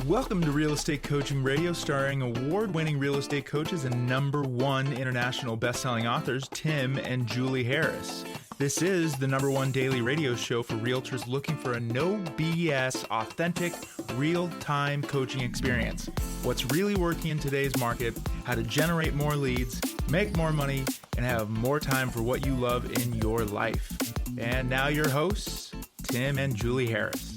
Welcome to Real Estate Coaching Radio, starring award-winning real estate coaches and #1 international best-selling authors, Tim and Julie Harris. This is the #1 daily radio show for realtors looking for a no BS, authentic, real-time coaching experience. What's really working in today's market, how to generate more leads, make more money, and have more time for what you love in your life. And now your hosts, Tim and Julie Harris.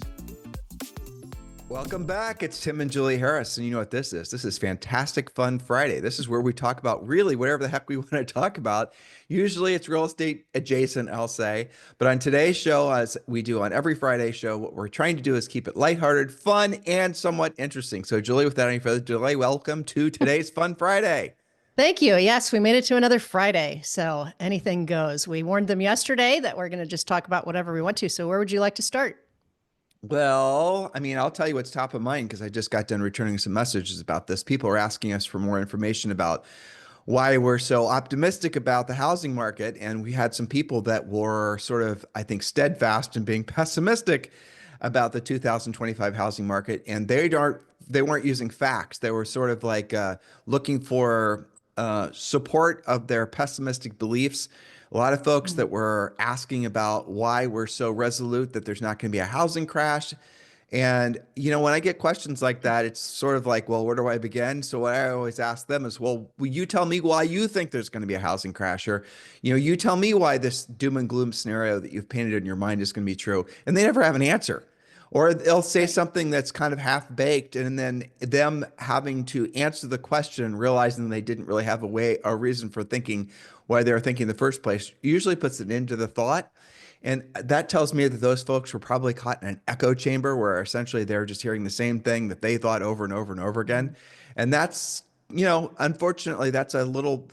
Welcome back. It's Tim and Julie Harris. And you know what this is? This is Fantastic Fun Friday. This is where we talk about really whatever the heck we want to talk about. Usually it's real estate adjacent, I'll say. But on today's show, as we do on every Friday show, what we're trying to do is keep it lighthearted, fun, and somewhat interesting. So Julie, without any further delay, welcome to today's Fun Friday. Thank you. Yes, we made it to another Friday. So anything goes. We warned them yesterday that we're going to just talk about whatever we want to. So where would you like to start? Well, I mean, I'll tell you what's top of mind because I just got done returning some messages about this. People are asking us for more information about why we're so optimistic about the housing market. And we had some people that were sort of, I think, steadfast in being pessimistic about the 2025 housing market. And they weren't using facts. They were sort of like looking for support of their pessimistic beliefs. A lot of folks that were asking about why we're so resolute that there's not going to be a housing crash. And, you know, when I get questions like that, it's sort of like, well, where do I begin? So what I always ask them is, well, will you tell me why you think there's going to be a housing crash? Or, you know, you tell me why this doom and gloom scenario that you've painted in your mind is going to be true. And they never have an answer. Or they'll say something that's kind of half baked, and then them having to answer the question, realizing they didn't really have a reason for thinking why they were thinking in the first place, usually puts it into the thought. And that tells me that those folks were probably caught in an echo chamber where essentially they're just hearing the same thing that they thought over and over and over again. And that's, you know, unfortunately, that's a real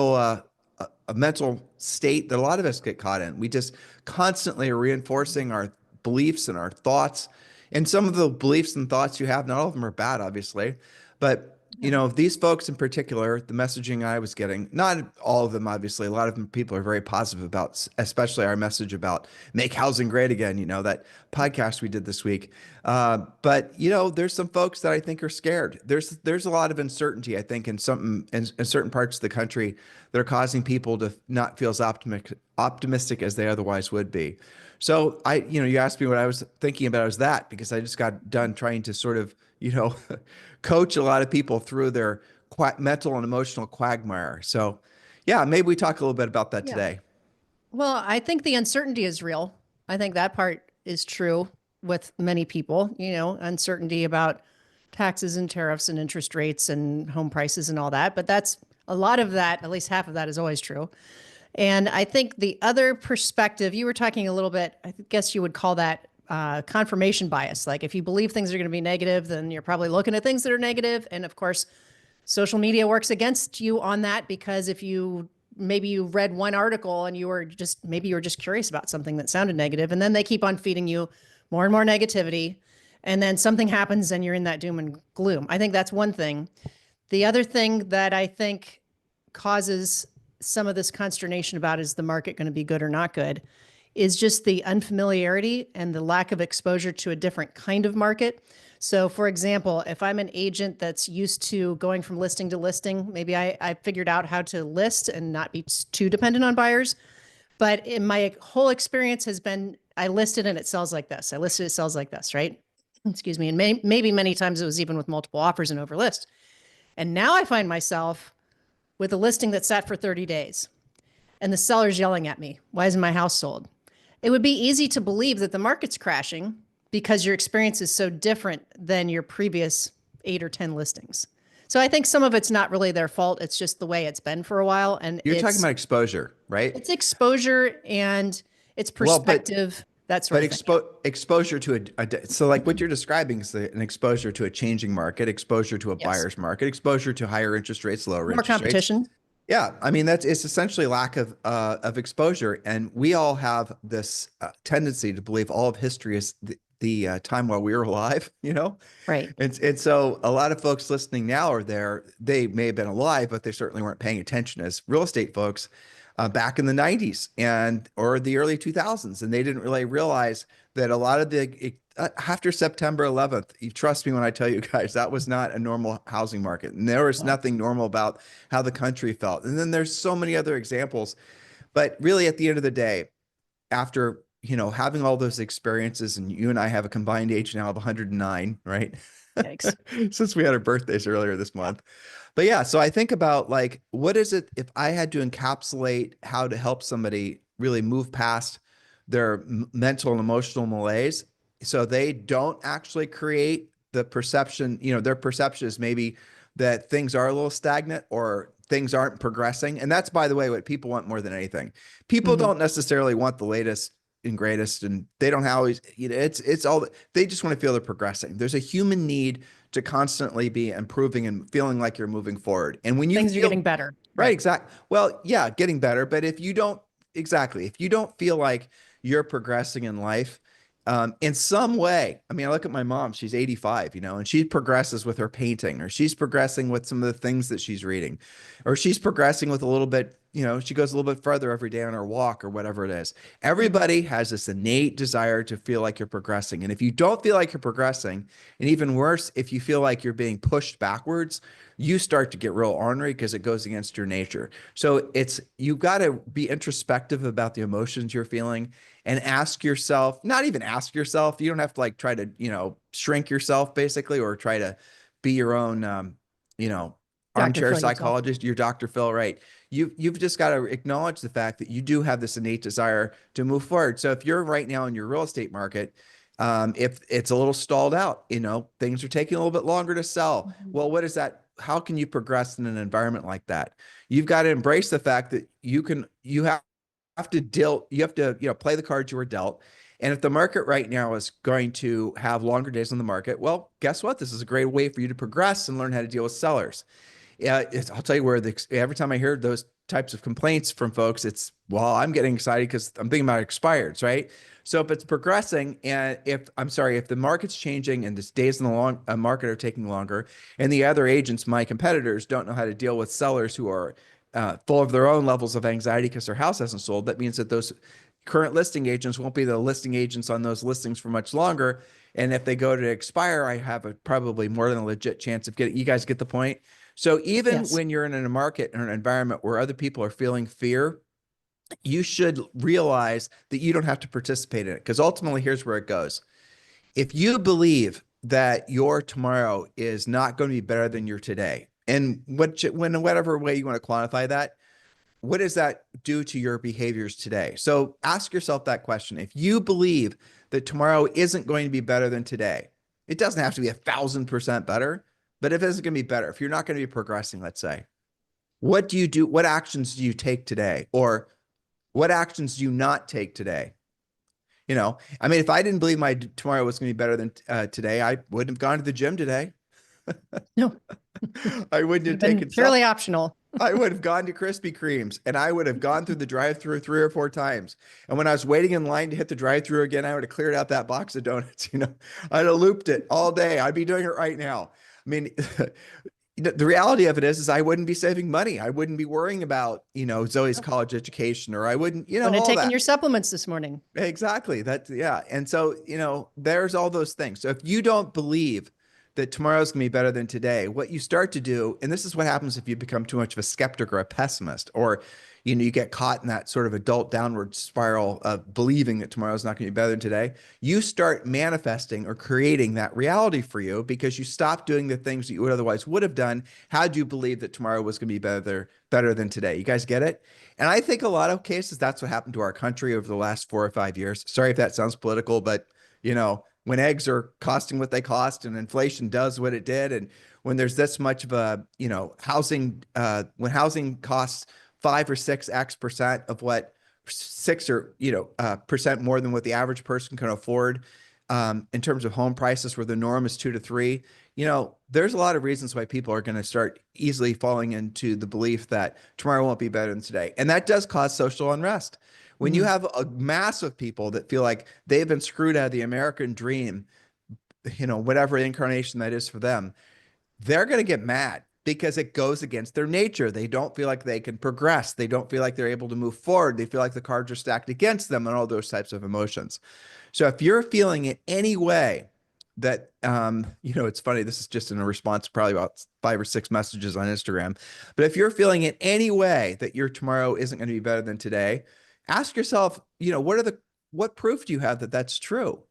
a mental state that a lot of us get caught in. We just constantly are reinforcing our beliefs and our thoughts. And some of the beliefs and thoughts you have, not all of them are bad, obviously, but you know, these folks in particular, the messaging I was getting, not all of them, obviously, a lot of them people are very positive about, especially our message about make housing great again, you know, that podcast we did this week. But, you know, there's some folks that I think are scared. There's a lot of uncertainty, I think, in certain parts of the country that are causing people to not feel as optimistic as they otherwise would be. So you asked me what I was thinking about as that, because I just got done trying to sort of, you know, coach a lot of people through their mental and emotional quagmire. So yeah, maybe we talk a little bit about that today. Well, I think the uncertainty is real. I think that part is true with many people, you know, uncertainty about taxes and tariffs and interest rates and home prices and all that. But that's a lot of that, at least half of that is always true. And I think the other perspective, you were talking a little bit, I guess you would call that confirmation bias. Like if you believe things are going to be negative, then you're probably looking at things that are negative. And of course, social media works against you on that, because if maybe you read one article and you were just curious about something that sounded negative, and then they keep on feeding you more and more negativity. And then something happens and you're in that doom and gloom. I think that's one thing. The other thing that I think causes some of this consternation about is the market going to be good or not good is just the unfamiliarity and the lack of exposure to a different kind of market. So for example, if I'm an agent that's used to going from listing to listing, maybe I figured out how to list and not be too dependent on buyers. But in my whole experience has been, I listed and it sells like this. I listed, it sells like this, right? Excuse me. And maybe many times it was even with multiple offers and over list. And now I find myself with a listing that sat for 30 days and the seller's yelling at me, why isn't my house sold? It would be easy to believe that the market's crashing because your experience is so different than your previous 8 or 10 listings. So I think some of it's not really their fault. It's just the way it's been for a while. And you're talking about exposure, right? It's exposure and it's perspective. That's right. Exposure to so like what you're describing is an exposure to a changing market, exposure to a buyer's market, exposure to higher interest rates, lower interest rates. More competition. Yeah, I mean it's essentially lack of exposure, and we all have this tendency to believe all of history is the time while we were alive, you know? Right. And so a lot of folks listening now they may have been alive, but they certainly weren't paying attention as real estate folks. back in the 90s and or the early 2000s, and they didn't really realize that a lot of after September 11th, you trust me when I tell you guys, that was not a normal housing market, and there was nothing normal about how the country felt. And then there's so many other examples, but really at the end of the day, after having all those experiences, and you and I have a combined age now of 109, right? Yikes. Since we had our birthdays earlier this month. But yeah, so I think about like, what is it if I had to encapsulate how to help somebody really move past their mental and emotional malaise so they don't actually create the perception, their perception is maybe that things are a little stagnant or things aren't progressing. And that's, by the way, what people want more than anything. People don't necessarily want the latest and greatest, and they don't always, it's all, they just want to feel they're progressing. There's a human need to constantly be improving and feeling like you're moving forward. And when things are getting better. Right, exactly. Well, yeah, getting better. But if you don't feel like you're progressing in life, in some way, I mean, I look at my mom, she's 85, and she progresses with her painting, or she's progressing with some of the things that she's reading, or she's progressing with a little bit, she goes a little bit further every day on her walk or whatever it is. Everybody has this innate desire to feel like you're progressing. And if you don't feel like you're progressing, and even worse, if you feel like you're being pushed backwards, you start to get real ornery because it goes against your nature. So you got to be introspective about the emotions you're feeling and ask yourself, not even ask yourself, you don't have to like try to, shrink yourself basically, or try to be your own, armchair psychologist, your Dr. Phil, right? You've just got to acknowledge the fact that you do have this innate desire to move forward. So if you're right now in your real estate market, if it's a little stalled out, things are taking a little bit longer to sell. Well, what is that? How can you progress in an environment like that? You've got to embrace the fact that you have to play the cards you were dealt. And if the market right now is going to have longer days on the market, well, guess what? This is a great way for you to progress and learn how to deal with sellers. Yeah, I'll tell you where every time I hear those types of complaints from folks, I'm getting excited because I'm thinking about expireds, right? So if it's progressing, and if the market's changing and the days in the market are taking longer, and the other agents, my competitors, don't know how to deal with sellers who are full of their own levels of anxiety because their house hasn't sold, that means that those current listing agents won't be the listing agents on those listings for much longer. And if they go to expire, I have probably more than a legit chance of getting, you guys get the point? So even when you're in a market or an environment where other people are feeling fear, you should realize that you don't have to participate in it, because ultimately here's where it goes. If you believe that your tomorrow is not going to be better than your today, and whatever way you want to quantify that, what does that do to your behaviors today? So ask yourself that question. If you believe that tomorrow isn't going to be better than today, it doesn't have to be 1,000% better, but if it's going to be better, if you're not going to be progressing, let's say, what do you do? What actions do you take today? Or what actions do you not take today? I mean, if I didn't believe my tomorrow was going to be better than today, I wouldn't have gone to the gym today. No, I wouldn't have taken purely optional. I would have gone to Krispy Kremes, and I would have gone through the drive-through 3 or 4 times. And when I was waiting in line to hit the drive-through again, I would have cleared out that box of donuts. I'd have looped it all day. I'd be doing it right now. I mean, the reality of it is I wouldn't be saving money. I wouldn't be worrying about, Zoe's college education, or I wouldn't, Wouldn't have taken your supplements this morning. Exactly. Yeah. And so, there's all those things. So if you don't believe that tomorrow's going to be better than today, what you start to do, and this is what happens if you become too much of a skeptic or a pessimist, or, you get caught in that sort of adult downward spiral of believing that tomorrow's not going to be better than today. You start manifesting or creating that reality for you because you stop doing the things that you would have done had you believed that tomorrow was going to be better than today. You guys get it? And I think a lot of cases, that's what happened to our country over the last 4 or 5 years. Sorry if that sounds political, but, when eggs are costing what they cost and inflation does what it did, and when there's this much of a, housing, when housing costs 5 or 6x% of what 6 or, percent more than what the average person can afford, in terms of home prices, where the norm is 2 to 3, there's a lot of reasons why people are going to start easily falling into the belief that tomorrow won't be better than today. And that does cause social unrest. When you have a mass of people that feel like they've been screwed out of the American dream, whatever incarnation that is for them, they're going to get mad. because it goes against their nature. They don't feel like they can progress. They don't feel like they're able to move forward. They feel like the cards are stacked against them and all those types of emotions. So if you're feeling in any way that, it's funny, this is just in a response to probably about 5 or 6 messages on Instagram, but if you're feeling in any way that your tomorrow isn't going to be better than today, ask yourself, what proof do you have that that's true?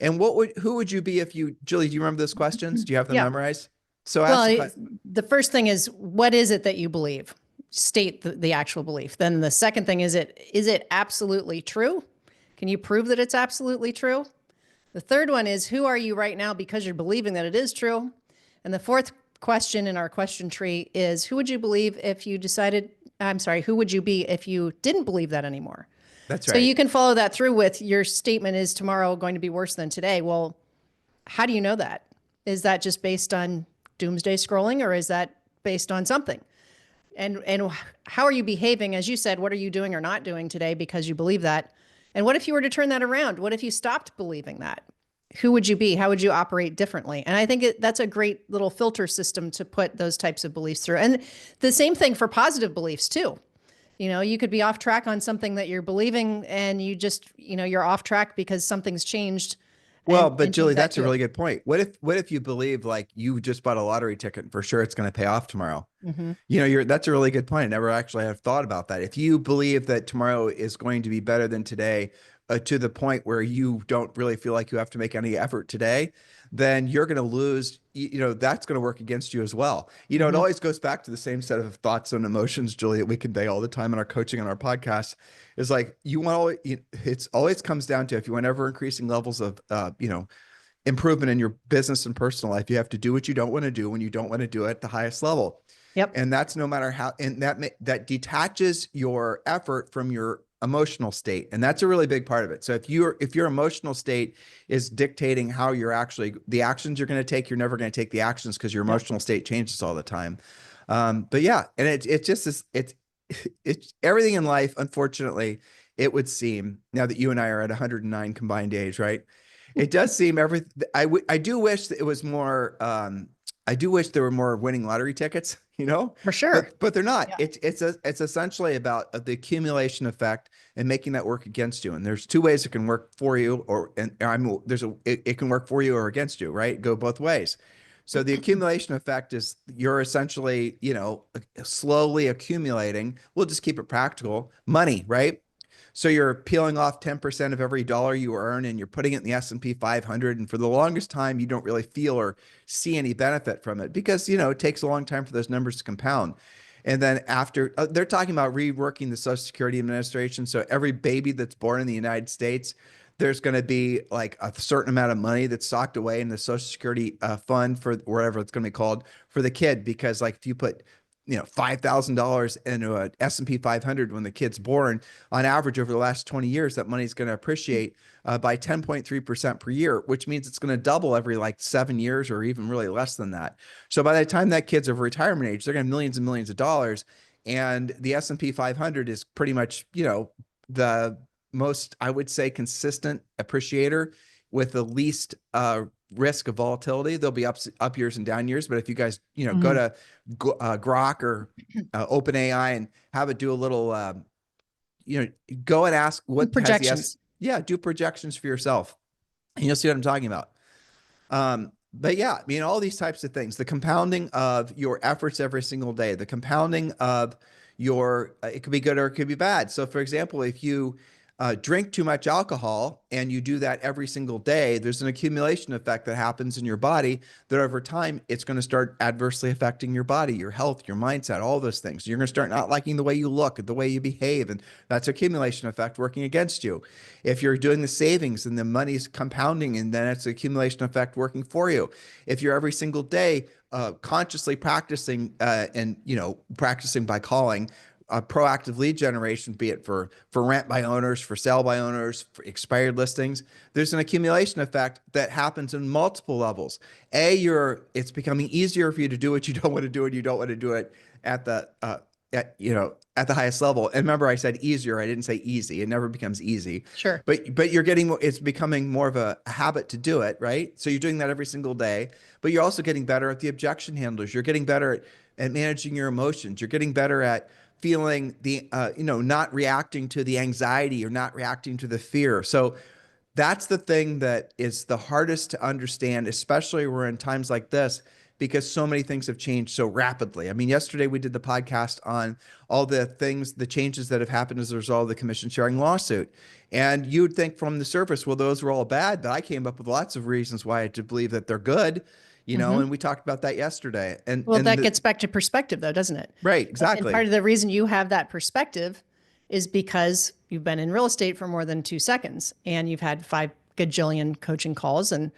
And who would you be if you, Julie, do you remember those questions? Do you have them Yeah. memorized? So Well, the first thing is, what is it that you believe? State the actual belief. Then the second thing is it absolutely true? Can you prove that it's absolutely true? The third one is, who are you right now because you're believing that it is true? And the fourth question in our question tree is, who would you believe if you decided, I'm sorry, who would you be if you didn't believe that anymore? that's So right. you can follow that through with your statement, is tomorrow going to be worse than today? Well, how do you know that? Is that just based on doomsday scrolling, or is that based on something? And how are you behaving? As you said, what are you doing or not doing today because you believe that? And what if you were to turn that around? What if you stopped believing that? Who would you be? How would you operate differently? And I think that's a great little filter system to put those types of beliefs through. And the same thing for positive beliefs too. You could be off track on something that you're believing, and you just, you're off track because something's changed. Well, And but change Julie, that that's a too. really good point. What if you believe like you just bought a lottery ticket and for sure it's going to pay off tomorrow? Mm-hmm. That's a really good point. I never actually have thought about that. If you believe that tomorrow is going to be better than today, to the point where you don't really feel like you have to make any effort today, then you're going to lose, that's going to work against you as well. It Mm-hmm. always goes back to the same set of thoughts and emotions, Julie, that we convey all the time in our coaching and our podcast, is like, it's always comes down to, if you want ever increasing levels of, improvement in your business and personal life, you have to do what you don't want to do when you don't want to do it at the highest level. Yep. And that's no matter how, and that detaches your effort from your emotional state. And that's a really big part of it. So if your emotional state is dictating how you're actually, the actions you're going to take, you're never going to take the actions because your Yep. emotional state changes all the time. But yeah, and it just is, it's everything in life. Unfortunately, it would seem, now that you and I are at 109 combined age, right? It does seem I do wish that it was more, I do wish there were more winning lottery tickets, For sure. but they're not. Yeah. It's essentially about the accumulation effect and making that work against you. And there's 2 ways it can work for you, it can work for you or against you, right? Go both ways. So the accumulation effect is you're essentially, slowly accumulating. We'll just keep it practical. Money, right? So you're peeling off 10% of every dollar you earn, and you're putting it in the S&P 500. And for the longest time, you don't really feel or see any benefit from it because, it takes a long time for those numbers to compound. And then after, they're talking about reworking the Social Security Administration. So every baby that's born in the United States, there's going to be like a certain amount of money that's socked away in the Social Security fund, for whatever it's going to be called, for the kid. Because like if you put $5,000 into an S&P 500 when the kid's born, on average over the last 20 years, that money is going to appreciate by 10.3% per year, which means it's going to double every like 7 years, or even really less than that. So by the time that kid's of retirement age, they're going to have millions and millions of dollars. And the S&P 500 is pretty much, the most, I would say, consistent appreciator with the least risk of volatility. There'll be up years and down years, but if you guys, go to Grok or OpenAI and have it do a little, go and ask what Projections. do projections for yourself, and you'll see what I'm talking about. But yeah, all these types of things, the compounding of your efforts every single day, the compounding of your, it could be good or it could be bad. So for example, if you drink too much alcohol and you do that every single day, there's an accumulation effect that happens in your body that over time, it's going to start adversely affecting your body, your health, your mindset, all those things. You're going to start not liking the way you look, the way you behave, and that's accumulation effect working against you. If you're doing the savings and the money's compounding, and then it's accumulation effect working for you. If you're every single day consciously practicing and practicing by calling, proactive lead generation, be it for rent by owners, for sale by owners, for expired listings, there's an accumulation effect that happens in multiple levels. It's becoming easier for you to do what you don't want to do, and you don't want to do it at the at the highest level. And remember, I said easier. I didn't say easy. It never becomes easy. Sure. But it's becoming more of a habit to do it, right? So you're doing that every single day, but you're also getting better at the objection handlers. You're getting better at at managing your emotions. You're getting better at feeling the, not reacting to the anxiety or not reacting to the fear. So that's the thing that is the hardest to understand, especially we're in times like this, because so many things have changed so rapidly. I mean, yesterday we did the podcast on all the things, the changes that have happened as a result of the commission sharing lawsuit. And you'd think from the surface, well, those were all bad, but I came up with lots of reasons why I to believe that they're good, and we talked about that yesterday. Well, that gets back to perspective, though, doesn't it? Right, And exactly. part of the reason you have that perspective is because you've been in real estate for more than 2 seconds and you've had 5 gajillion coaching calls and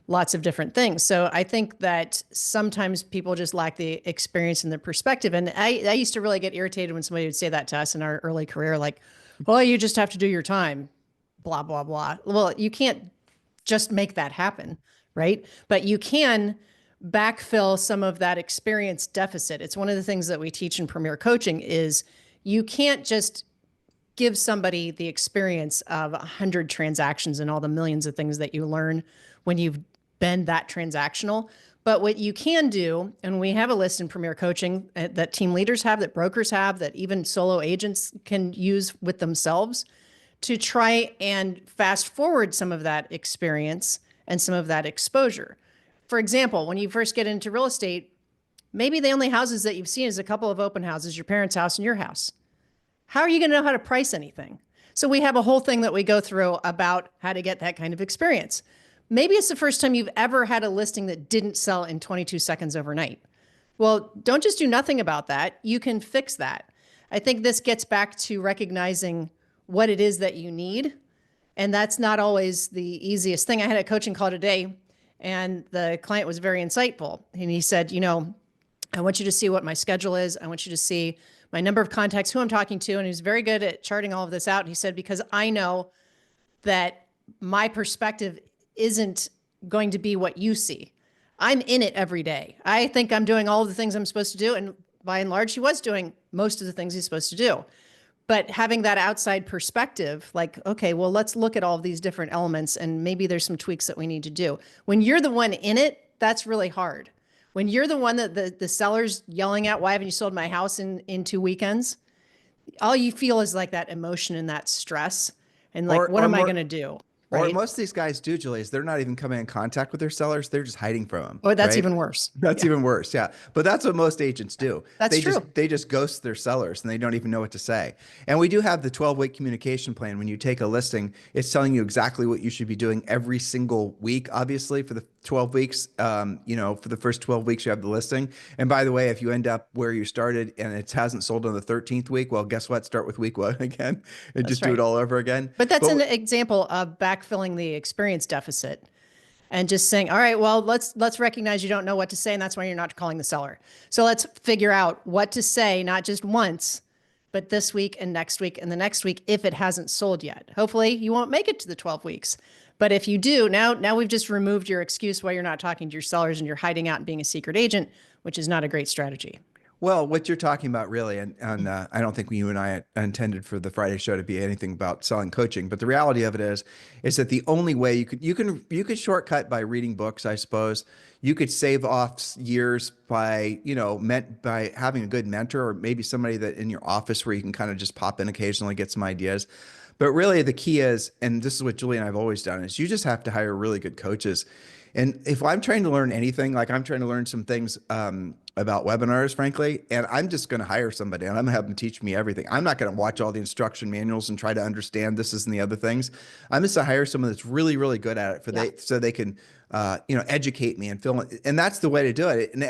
lots of different things. So I think that sometimes people just lack the experience and the perspective. And I used to really get irritated when somebody would say that to us in our early career, like, well, you just have to do your time, blah, blah, blah. Well, you can't just make that happen, right? But you can backfill some of that experience deficit. It's one of the things that we teach in Premier Coaching is you can't just give somebody the experience of 100 transactions and all the millions of things that you learn when you've been that transactional. But what you can do, and we have a list in Premier Coaching that team leaders have, that brokers have, that even solo agents can use with themselves to try and fast forward some of that experience and some of that exposure. For example, when you first get into real estate, maybe the only houses that you've seen is a couple of open houses, your parents' house and your house. How are you going to know how to price anything? So we have a whole thing that we go through about how to get that kind of experience. Maybe it's the first time you've ever had a listing that didn't sell in 22 seconds overnight. Well, don't just do nothing about that. You can fix that. I think this gets back to recognizing what it is that you need. And that's not always the easiest thing. I had a coaching call today and the client was very insightful. And he said, I want you to see what my schedule is. I want you to see my number of contacts, who I'm talking to. And he was very good at charting all of this out. And he said, because I know that my perspective isn't going to be what you see. I'm in it every day. I think I'm doing all of the things I'm supposed to do. And by and large, he was doing most of the things he's supposed to do. But having that outside perspective, like, okay, well, let's look at all of these different elements and maybe there's some tweaks that we need to do. When you're the one in it, that's really hard. When you're the one that the seller's yelling at, why haven't you sold my house in 2 weekends? All you feel is like that emotion and that stress. And like, what am I going to do? Or Right? most of these guys do, Julie, is they're not even coming in contact with their sellers. They're just hiding from them. Or that's right? even worse. That's even worse. Yeah. But that's what most agents do. That's they true. They just ghost their sellers and they don't even know what to say. And we do have the 12-week communication plan. When you take a listing, it's telling you exactly what you should be doing every single week, obviously, for the 12 weeks. For the first 12 weeks, you have the listing. And by the way, if you end up where you started and it hasn't sold on the 13th week, well, guess what? Start with week 1 again and just do it all over again. But that's an example of backfilling the experience deficit and just saying, all right, well, let's recognize you don't know what to say. And that's why you're not calling the seller. So let's figure out what to say, not just once, but this week and next week and the next week, if it hasn't sold yet. Hopefully you won't make it to the 12 weeks. But if you do, now we've just removed your excuse why you're not talking to your sellers and you're hiding out and being a secret agent, which is not a great strategy. Well, what you're talking about really, and I don't think you and I intended for the Friday show to be anything about selling coaching, but the reality of it is that the only way you could shortcut by reading books, I suppose. You could save off years by by having a good mentor or maybe somebody that in your office where you can kind of just pop in occasionally, get some ideas. But really the key is, and this is what Julie and I have always done, is you just have to hire really good coaches. And if I'm trying to learn anything, like I'm trying to learn some things about webinars, frankly, and I'm just going to hire somebody and I'm going to have them teach me everything. I'm not going to watch all the instruction manuals and try to understand this and the other things. I'm just going to hire someone that's really, really good at it so they can, educate me and fill it. And that's the way to do it. And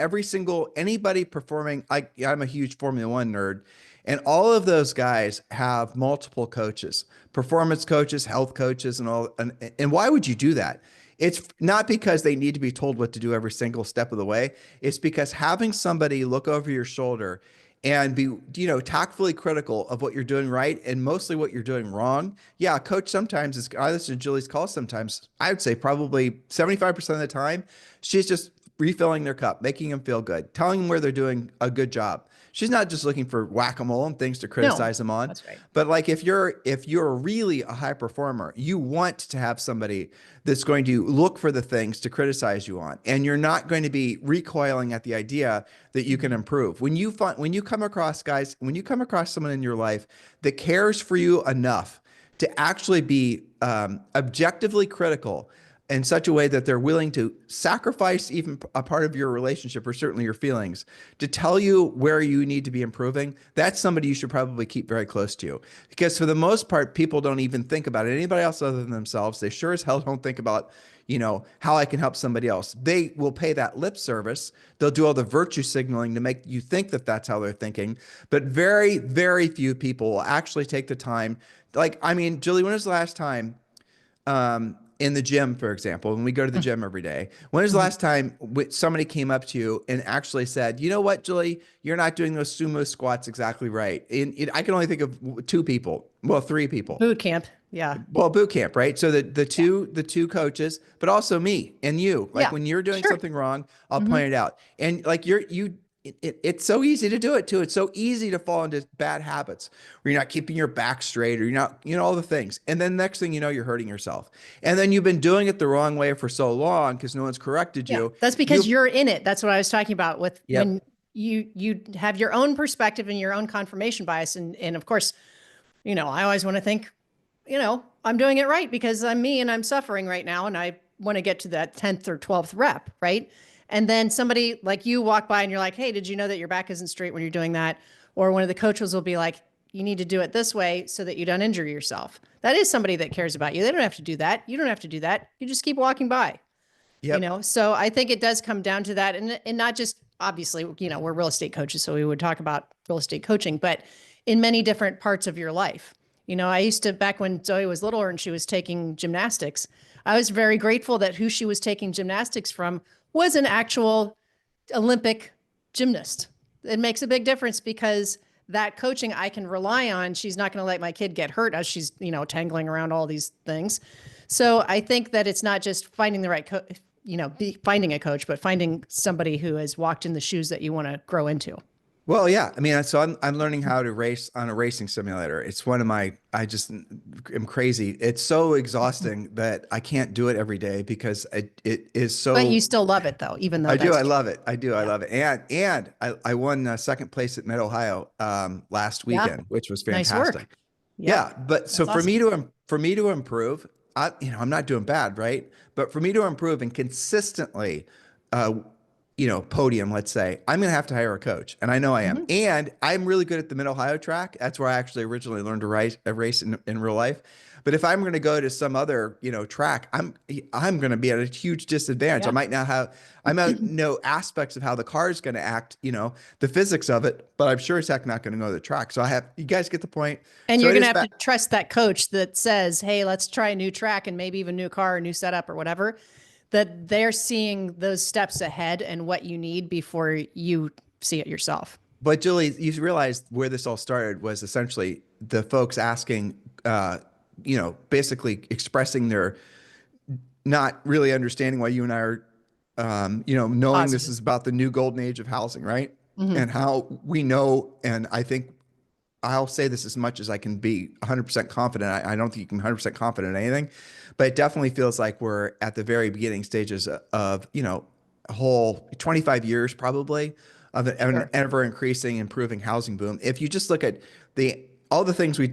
anybody performing, I'm a huge Formula One nerd. And all of those guys have multiple coaches, performance coaches, health coaches, and all. And why would you do that? It's not because they need to be told what to do every single step of the way. It's because having somebody look over your shoulder and be, tactfully critical of what you're doing right and mostly what you're doing wrong. Yeah, a coach sometimes is, I listen to Julie's calls sometimes, I would say probably 75% of the time, she's just refilling their cup, making them feel good, telling them where they're doing a good job. She's not just looking for whack-a-mole and things to No, criticize them on. that's right. But like if you're really a high performer, you want to have somebody that's going to look for the things to criticize you on, and you're not going to be recoiling at the idea that you can improve. When you come across guys, when you come across someone in your life that cares for you enough to actually be objectively critical in such a way that they're willing to sacrifice even a part of your relationship or certainly your feelings to tell you where you need to be improving, that's somebody you should probably keep very close to you. Because for the most part, people don't even think about it. Anybody else other than themselves, they sure as hell don't think about, how I can help somebody else. They will pay that lip service. They'll do all the virtue signaling to make you think that that's how they're thinking. But very, very few people will actually take the time. Like, I mean, Julie, when was the last time in the gym, for example, when we go to the gym every day, when was the last time somebody came up to you and actually said, you know what, Julie, you're not doing those sumo squats exactly right? I can only think of two people. Well, three people. Boot camp. Yeah. Well, boot camp, right? So the two coaches, but also me and you. Like Yeah. when you're doing Sure. something wrong, I'll point it out. And like it's so easy to do it too. It's so easy to fall into bad habits where you're not keeping your back straight or you're not, all the things. And then next thing you know, you're hurting yourself. And then you've been doing it the wrong way for so long because no one's corrected Yeah. you. That's because you're in it. That's what I was talking about with Yep. when you have your own perspective and your own confirmation bias. And of course, I always want to think, I'm doing it right because I'm me and I'm suffering right now. And I want to get to that 10th or 12th rep. Right. And then somebody like you walk by and you're like, hey, did you know that your back isn't straight when you're doing that? Or one of the coaches will be like, you need to do it this way so that you don't injure yourself. That is somebody that cares about you. They don't have to do that. You don't have to do that. You just keep walking by. Yep. So I think it does come down to that. And not just obviously, we're real estate coaches, so we would talk about real estate coaching, but in many different parts of your life. I used to, back when Zoe was littler and she was taking gymnastics, I was very grateful that who she was taking gymnastics from was an actual Olympic gymnast. It makes a big difference because that coaching I can rely on. She's not going to let my kid get hurt as she's, tangling around all these things. So I think that it's not just finding the right finding a coach, but finding somebody who has walked in the shoes that you want to grow into. Well, yeah. I mean, so I'm learning how to race on a racing simulator. It's I just am crazy. It's so exhausting that I can't do it every day because it is so. But you still love it though, even though I do. I true. love it. I do. I love it. And I won second place at Mid Ohio last weekend, which was Nice fantastic. work. Yeah. But so That's for me to improve, I'm not doing bad, right? But for me to improve and consistently, podium, let's say, I'm going to have to hire a coach. And I know I am. And I'm really good at the Mid Ohio track. That's where I actually originally learned to race in real life. But if I'm going to go to some other, track, I'm going to be at a huge disadvantage. Yeah. I might know aspects of how the car is going to act, the physics of it, but I'm sure as heck not going to know the track. So you guys get the point. And So you're it going to is have to trust that coach that says, hey, let's try a new track and maybe even new car or new setup or whatever, that they're seeing those steps ahead and what you need before you see it yourself. But Julie, you realize where this all started was essentially the folks asking, basically expressing their not really understanding why you and I are, knowing Positive. this is about the new golden age of housing, right? And how we know, and I think I'll say this as much as I can be 100% confident. I don't think you can be 100% confident in anything, but it definitely feels like we're at the very beginning stages of, a whole 25 years probably of an ever increasing, improving housing boom. If you just look at all the things we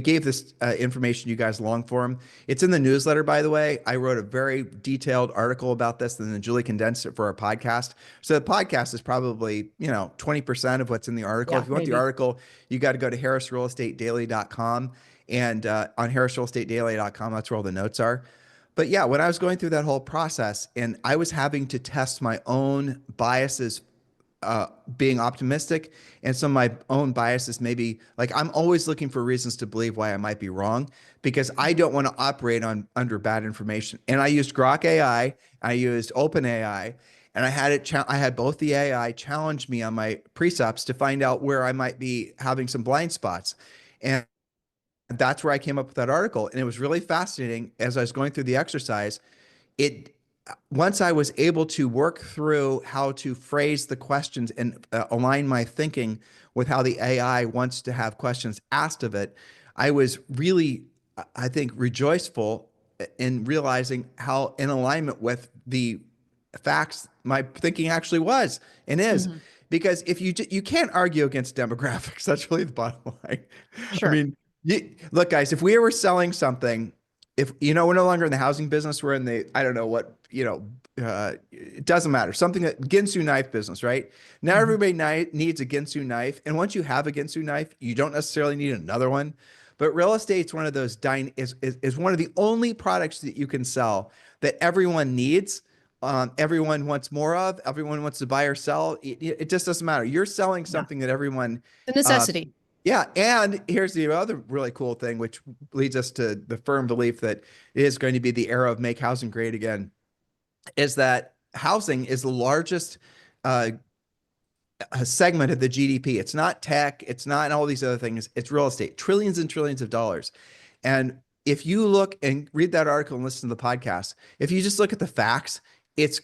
gave this information you guys long form. It's in the newsletter, by the way. I wrote a very detailed article about this, and then Julie condensed it for our podcast. So the podcast is probably 20% of what's in the article. Yeah, if you want maybe. the article, you got to go to harrisrealestatedaily.com, and on harrisrealestatedaily.com, that's where all the notes are. But yeah, when I was going through that whole process, and I was having to test my own biases, being optimistic, and some of my own biases, maybe like I'm always looking for reasons to believe why I might be wrong because I don't want to operate under bad information. And I used Grok AI, I used OpenAI, and I had both the AI challenge me on my precepts to find out where I might be having some blind spots. And that's where I came up with that article. And it was really fascinating as I was going through the exercise. It once I was able to work through how to phrase the questions and align my thinking with how the AI wants to have questions asked of it, I was really, I think, rejoiceful in realizing how in alignment with the facts my thinking actually was and is. Hmm. Because if you can't argue against demographics, that's really the bottom line. I Sure. mean, look, guys, if we were selling something, if we're no longer in the housing business, we're in the, I don't know what, it doesn't matter. Something that Ginsu knife business, right? Now Hmm. everybody needs a Ginsu knife, and once you have a Ginsu knife, you don't necessarily need another one. But real estate's one of those is one of the only products that you can sell that everyone needs. Everyone wants more of. Everyone wants to buy or sell. It just doesn't matter. You're selling Yeah. something that everyone The uh, necessity. yeah, and here's the other really cool thing, which leads us to the firm belief that it is going to be the era of make housing great again, is that housing is the largest uh, segment of the GDP. It's not tech, it's not all these other things, it's real estate, trillions and trillions of dollars. And if you look and read that article and listen to the podcast, if you just look at the facts, it's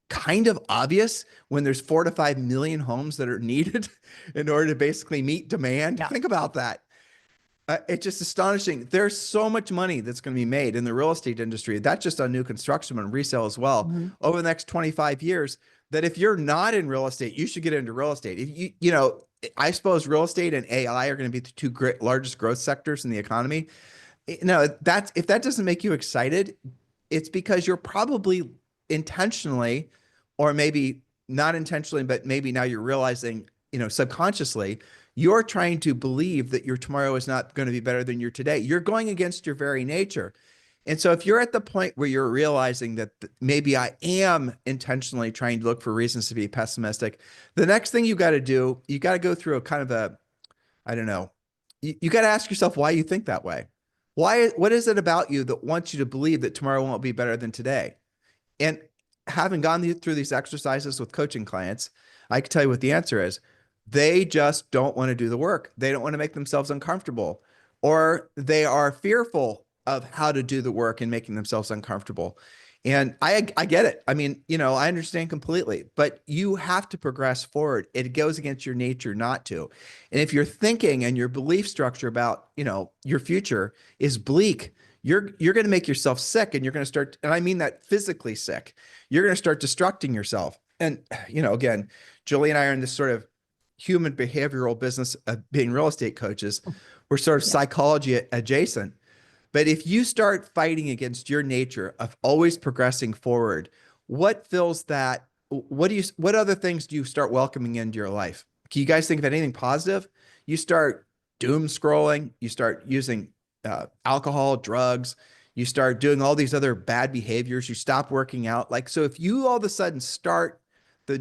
kind of obvious when there's 4 to 5 million homes that are needed in order to basically meet demand. Yeah. Think about that. It's just astonishing. There's so much money that's going to be made in the real estate industry. That's just on new construction and resale as well Hmm. over the next 25 years. That if you're not in real estate, you should get into real estate. If I suppose real estate and AI are going to be the two largest growth sectors in the economy. No, that's if that doesn't make you excited, it's because you're probably intentionally, or maybe not intentionally, but maybe now you're realizing, subconsciously, you're trying to believe that your tomorrow is not going to be better than your today. You're going against your very nature. And so if you're at the point where you're realizing that maybe I am intentionally trying to look for reasons to be pessimistic, the next thing you got to do, you got to go through a kind of a, I don't know, you got to ask yourself why you think that way. What is it about you that wants you to believe that tomorrow won't be better than today? And having gone through these exercises with coaching clients, I can tell you what the answer is. They just don't want to do the work. They don't want to make themselves uncomfortable, or they are fearful of how to do the work and making themselves uncomfortable. And I get it. I mean, I understand completely, but you have to progress forward. It goes against your nature not to. And if your thinking and your belief structure about, your future is bleak, you're going to make yourself sick, and you're going to start, and I mean that physically sick. You're going to start destructing yourself. And, again, Julie and I are in this sort of human behavioral business of being real estate coaches. We're sort of Yeah. psychology adjacent. But if you start fighting against your nature of always progressing forward, what fills that? What other things do you start welcoming into your life? Can you guys think of anything positive? You start doom scrolling, you start using alcohol, drugs, you start doing all these other bad behaviors, you stop working out. Like, so if you all of a sudden start or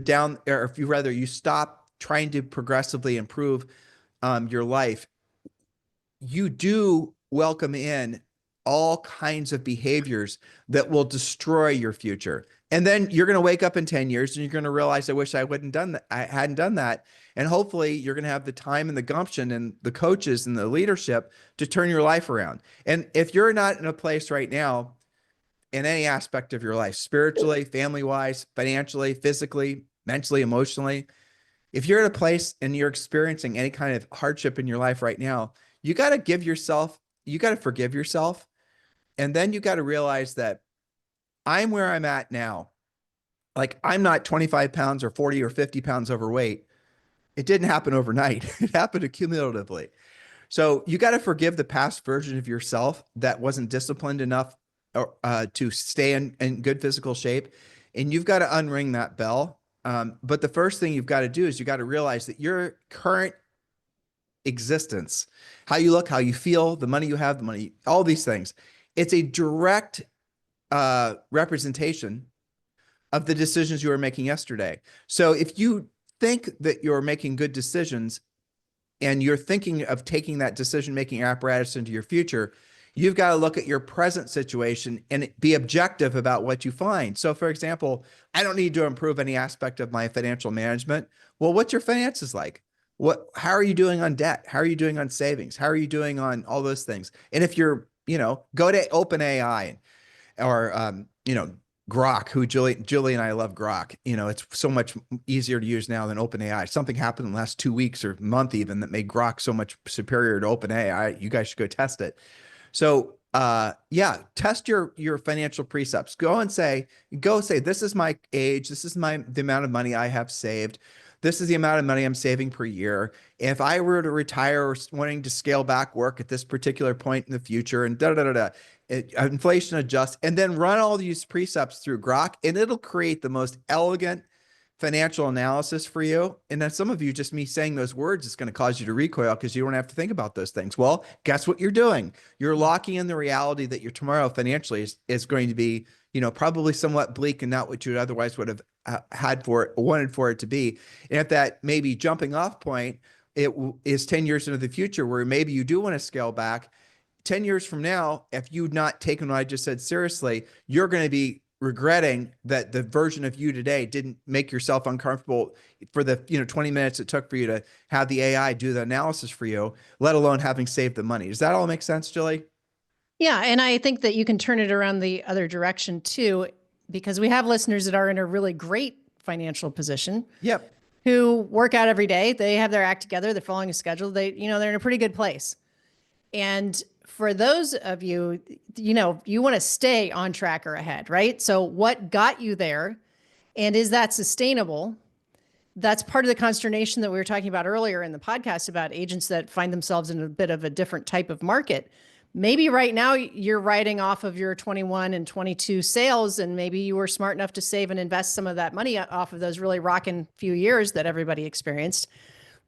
if you stop trying to progressively improve your life, you do welcome in all kinds of behaviors that will destroy your future. And then you're going to wake up in 10 years and you're going to realize, I wish I wouldn't done that. I hadn't done that. And hopefully you're going to have the time and the gumption and the coaches and the leadership to turn your life around. And if you're not in a place right now in any aspect of your life, spiritually, family wise, financially, physically, mentally, emotionally, if you're at a place and you're experiencing any kind of hardship in your life right now, you got to you got to forgive yourself. And then you got to realize that I'm where I'm at now. Like, I'm not 25 pounds or 40 or 50 pounds overweight. It didn't happen overnight. It happened accumulatively. So you got to forgive the past version of yourself that wasn't disciplined enough to stay in good physical shape. And you've got to unring that bell. But the first thing you've got to do is you got to realize that your current existence, how you look, how you feel, the money you have, the money, all these things, it's a direct representation of the decisions you were making yesterday. So if you think that you're making good decisions and you're thinking of taking that decision-making apparatus into your future, you've got to look at your present situation and be objective about what you find. So for example, I don't need to improve any aspect of my financial management. Well, what's your finances like? How are you doing on debt? How are you doing on savings? How are you doing on all those things? And if you're, go to OpenAI or, Grok, who Julie and I love Grok. It's so much easier to use now than OpenAI. Something happened in the last 2 weeks or month even that made Grok so much superior to OpenAI. You guys should go test it. So yeah, test your financial precepts. Go say, this is my age, this is the amount of money I have saved. This is the amount of money I'm saving per year. If I were to retire or wanting to scale back work at this particular point in the future, and inflation adjusts, and then run all these precepts through Grok, and it'll create the most elegant financial analysis for you. And then some of you, just me saying those words is going to cause you to recoil because you don't have to think about those things. Well, guess what you're doing? You're locking in the reality that your tomorrow financially is going to be, probably somewhat bleak and not what you otherwise would have wanted for it to be. And if that maybe jumping off point, it is 10 years into the future where maybe you do want to scale back. 10 years from now, if you'd not taken what I just said seriously, you're going to be regretting that the version of you today didn't make yourself uncomfortable for the 20 minutes it took for you to have the AI do the analysis for you, let alone having saved the money. Does that all make sense, Julie? Yeah. And I think that you can turn it around the other direction too, because we have listeners that are in a really great financial position. Yep. Who work out every day. They have their act together. They're following a schedule. They're in a pretty good place. And for those of you, you want to stay on track or ahead, right? So what got you there, and is that sustainable? That's part of the consternation that we were talking about earlier in the podcast about agents that find themselves in a bit of a different type of market. Maybe right now you're riding off of your 21 and 22 sales, and maybe you were smart enough to save and invest some of that money off of those really rocking few years that everybody experienced.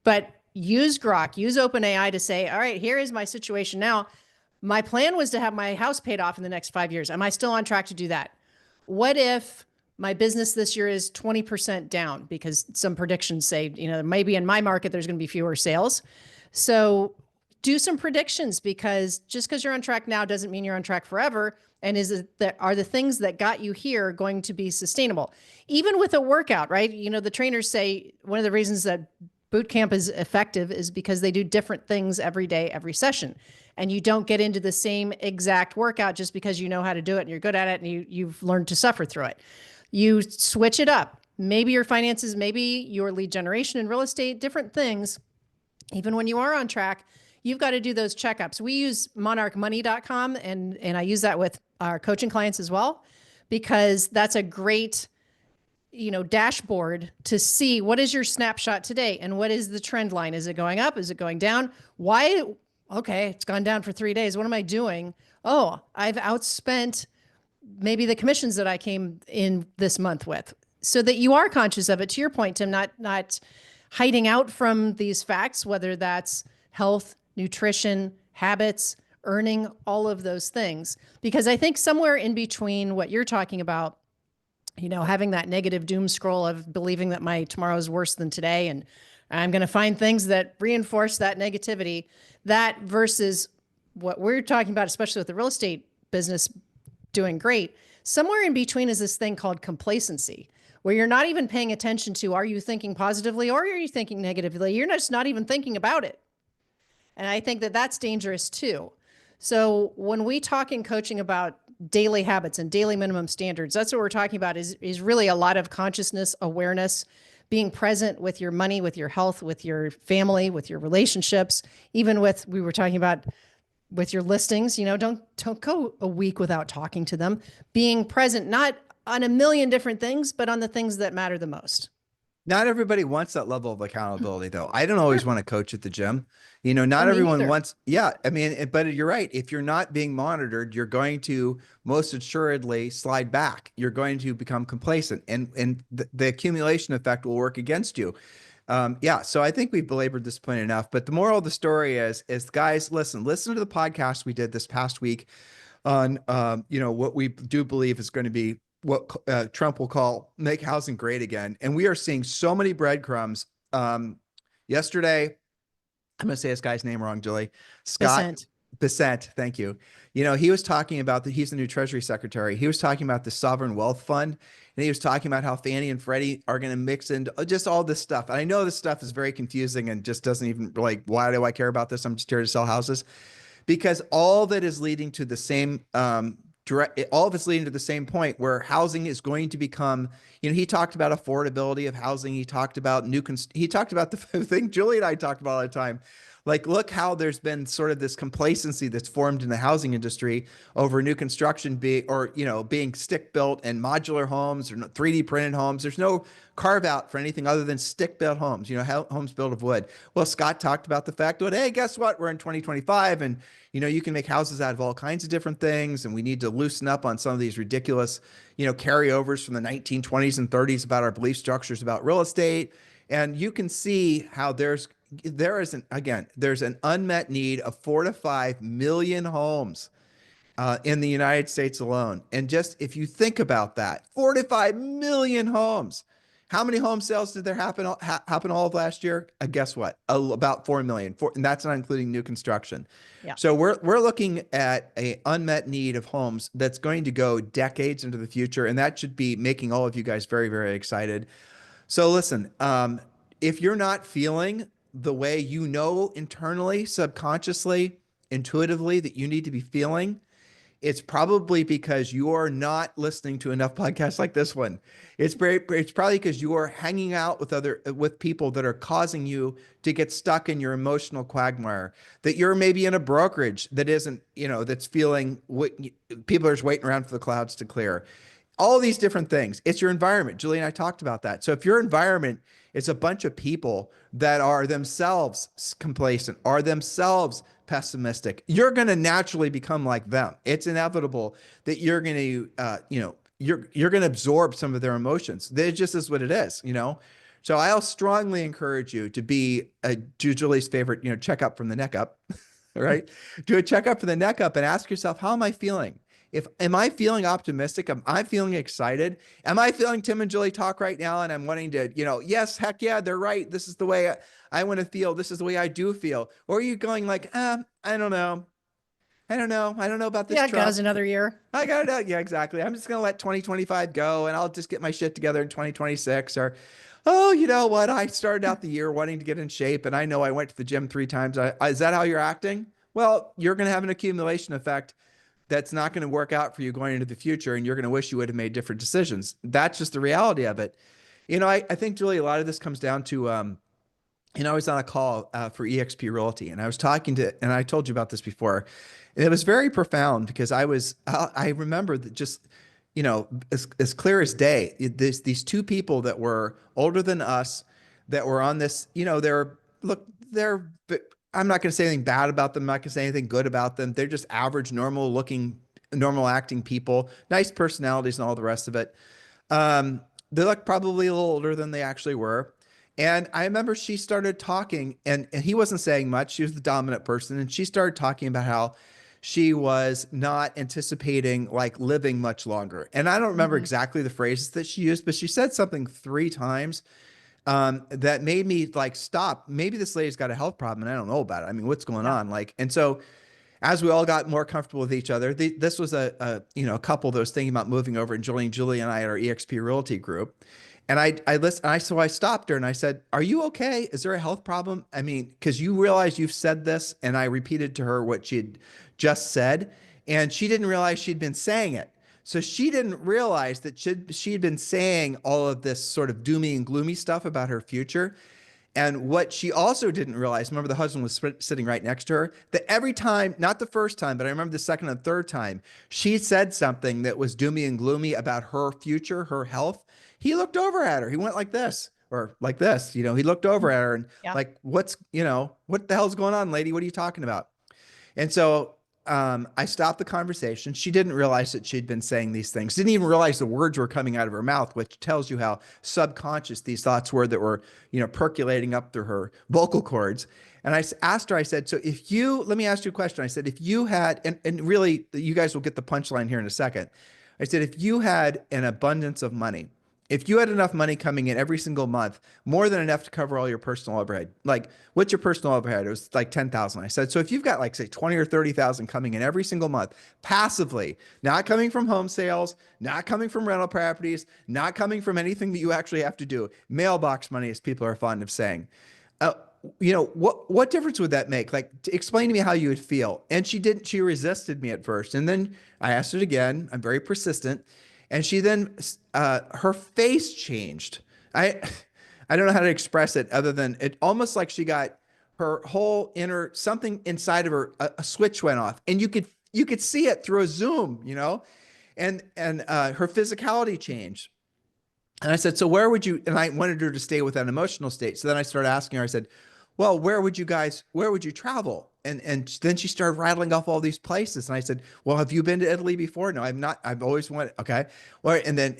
But use Grok, use OpenAI to say, all right, here is my situation now. My plan was to have my house paid off in the next 5 years. Am I still on track to do that? What if my business this year is 20% down? Because some predictions say, maybe in my market, there's going to be fewer sales. So do some predictions, because just because you're on track now doesn't mean you're on track forever. And are the things that got you here going to be sustainable? Even with a workout, right? The trainers say one of the reasons that boot camp is effective is because they do different things every day, every session. And you don't get into the same exact workout just because you know how to do it and you're good at it and you've learned to suffer through it. You switch it up. Maybe your finances, maybe your lead generation and real estate, different things. Even when you are on track, you've got to do those checkups. We use monarchmoney.com, and I use that with our coaching clients as well, because that's a great, dashboard to see what is your snapshot today and what is the trend line. Is it going up? Is it going down? Why? Okay, it's gone down for 3 days. What am I doing? Oh, I've outspent maybe the commissions that I came in this month with, so that you are conscious of it. To your point, Tim, not hiding out from these facts, whether that's health, nutrition, habits, earning, all of those things. Because I think somewhere in between what you're talking about, having that negative doom scroll of believing that my tomorrow is worse than today, and I'm going to find things that reinforce that negativity, that versus what we're talking about, especially with the real estate business doing great, somewhere in between is this thing called complacency, where you're not even paying attention to, are you thinking positively or are you thinking negatively? You're just not even thinking about it. And I think that that's dangerous too. So when we talk in coaching about daily habits and daily minimum standards, that's what we're talking about is really a lot of consciousness, awareness, being present with your money, with your health, with your family, with your relationships, even with, we were talking about with your listings, don't go a week without talking to them, being present, not on a million different things, but on the things that matter the most. Not everybody wants that level of accountability, though. I don't always want to coach at the gym. Not everyone wants. Yeah, I mean, but you're right. If you're not being monitored, you're going to most assuredly slide back. You're going to become complacent, and the accumulation effect will work against you. Yeah. So I think we've belabored this point enough. But the moral of the story is guys, listen to the podcast we did this past week on, what we do believe is going to be what Trump will call make housing great again. And we are seeing so many breadcrumbs. Yesterday, I'm going to say this guy's name wrong, Julie. Scott Bissett. Thank you. He was talking about he's the new Treasury Secretary. He was talking about the sovereign wealth fund. And he was talking about how Fannie and Freddie are going to mix into just all this stuff. And I know this stuff is very confusing and just doesn't even why do I care about this? I'm just here to sell houses, because all that is leading to the same all of it's leading to the same point where housing is going to become, he talked about affordability of housing. He talked about he talked about the thing Julie and I talked about all the time. Like, look how there's been sort of this complacency that's formed in the housing industry over new construction being stick built and modular homes or 3D printed homes. There's no carve out for anything other than stick built homes, homes built of wood. Well, Scott talked about the fact that, hey, guess what? We're in 2025 and, you can make houses out of all kinds of different things. And we need to loosen up on some of these ridiculous, carryovers from the 1920s and 30s about our belief structures about real estate. And you can see how there's an unmet need of 4 to 5 million homes in the United States alone. And just if you think about that, 4 to 5 million homes. How many home sales did there happen all of last year? Guess what? About 4 million, and that's not including new construction. Yeah. So we're looking at a unmet need of homes that's going to go decades into the future, and that should be making all of you guys very, very excited. So listen, if you're not feeling the way internally, subconsciously, intuitively that you need to be feeling, it's probably because you are not listening to enough podcasts like this one. It's probably because you are hanging out with people that are causing you to get stuck in your emotional quagmire, that you're maybe in a brokerage that isn't, that's feeling people are just waiting around for the clouds to clear. All these different things. It's your environment. Julie and I talked about that. So if your environment is a bunch of people that are themselves complacent, are themselves pessimistic, you're going to naturally become like them. It's inevitable that you're going to, you're going to absorb some of their emotions. That just is what it is, So I'll strongly encourage you to do Julie's favorite, checkup from the neck up, right? Do a checkup from the neck up and ask yourself, how am I feeling? Am I feeling optimistic? Am I feeling excited? Am I feeling Tim and Julie talk right now? And I'm wanting to, yes, heck yeah, they're right. This is the way I want to feel. This is the way I do feel. Or are you going like, I don't know. I don't know about this. Yeah, it goes another year. I got it out. Yeah, exactly. I'm just going to let 2025 go and I'll just get my shit together in 2026. Or, oh, you know what? I started out the year wanting to get in shape and I know I went to the gym 3 times. Is that how you're acting? Well, you're going to have an accumulation effect that's not going to work out for you going into the future. And you're going to wish you would have made different decisions. That's just the reality of it. I think, Julie, a lot of this comes down to, I was on a call for eXp Realty and I was talking and I told you about this before. And it was very profound because I remember that just, as clear as day, these 2 people that were older than us that were on this, I'm not going to say anything bad about them. I'm not going to say anything good about them. They're just average, normal looking, normal acting people, nice personalities and all the rest of it. They look probably a little older than they actually were. And I remember she started talking and he wasn't saying much. She was the dominant person. And she started talking about how she was not anticipating like living much longer. And I don't remember exactly the phrases that she used, but she said something 3 times that made me like stop. Maybe this lady's got a health problem and I don't know about it. I mean, what's going on? And so as we all got more comfortable with each other, this was a couple that was thinking about moving over, and Julie and I at our eXp Realty group. And I listened. So I stopped her and I said, "Are you okay? Is there a health problem? I mean, because you realize you've said this." And I repeated to her what she had just said, and she didn't realize she'd been saying it. So she didn't realize that she'd been saying all of this sort of doomy and gloomy stuff about her future. And what she also didn't realize, remember the husband was sitting right next to her, that every time, not the first time, but I remember the second and third time, she said something that was doomy and gloomy about her future, her health. He looked over at her. He went like this or like this, he looked over at her and like, what the hell's going on, lady? What are you talking about? And so I stopped the conversation. She didn't realize that she'd been saying these things, didn't even realize the words were coming out of her mouth, which tells you how subconscious these thoughts were that were, percolating up through her vocal cords. And I asked her, I said, so let me ask you a question. I said, if you had, and really, you guys will get the punchline here in a second. I said, if you had an abundance of money, if you had enough money coming in every single month, more than enough to cover all your personal overhead, like what's your personal overhead? It was like 10,000. I said, so if you've got like say 20 or 30,000 coming in every single month, passively, not coming from home sales, not coming from rental properties, not coming from anything that you actually have to do, mailbox money, as people are fond of saying. what difference would that make? Like, explain to me how you would feel. And she didn't, she resisted me at first. And then I asked it again. I'm very persistent. And she then, her face changed. I, I don't know how to express it other than it almost like she got her whole inner, something inside of her, a switch went off and you could see it through a Zoom, and her physicality changed. And I said, so where would you, and I wanted her to stay with that emotional state. So then I started asking her, I said, well, where would you travel? And then she started rattling off all these places. And I said, well, have you been to Italy before? No, I've not. I've always wanted. Okay. Well, and then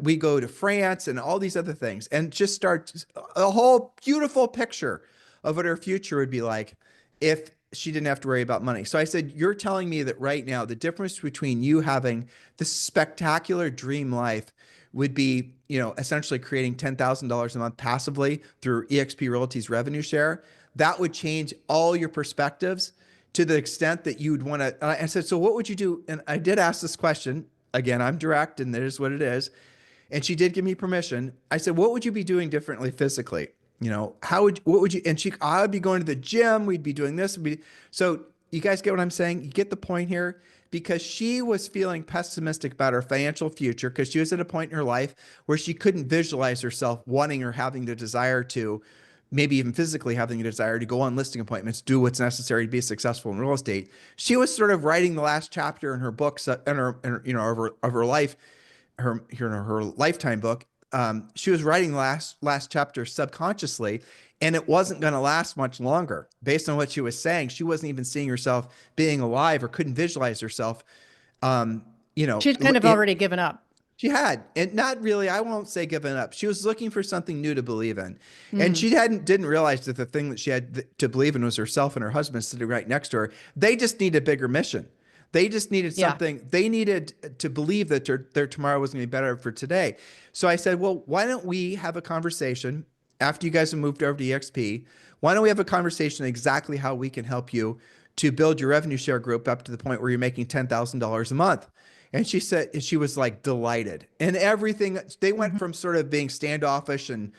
we go to France and all these other things and just start a whole beautiful picture of what her future would be like if she didn't have to worry about money. So I said, you're telling me that right now, the difference between you having this spectacular dream life would be, essentially creating $10,000 a month passively through eXp Realty's revenue share. That would change all your perspectives to the extent that you'd want to. I said, so what would you do? And I did ask this question. Again, I'm direct and that is what it is. And she did give me permission. I said, what would you be doing differently physically? What would you, and I would be going to the gym. We'd be doing this. So you guys get what I'm saying? You get the point here? Because she was feeling pessimistic about her financial future because she was at a point in her life where she couldn't visualize herself wanting or having the desire to, maybe even physically having a desire to go on listing appointments, do what's necessary to be successful in real estate. She was sort of writing the last chapter in her books, of her life, her lifetime book. She was writing the last chapter subconsciously, and it wasn't going to last much longer. Based on what she was saying, she wasn't even seeing herself being alive or couldn't visualize herself. She'd kind of already given up. She had, and not really, I won't say given up. She was looking for something new to believe in. And she didn't realize that the thing that she had to believe in was herself and her husband sitting right next to her. They just needed a bigger mission. They just needed something. They needed to believe that their tomorrow was going to be better for today. So I said, well, why don't we have a conversation after you guys have moved over to eXp? Why don't we have a conversation exactly how we can help you to build your revenue share group up to the point where you're making $10,000 a month? And she said, she was like delighted. And everything, they went from sort of being standoffish and,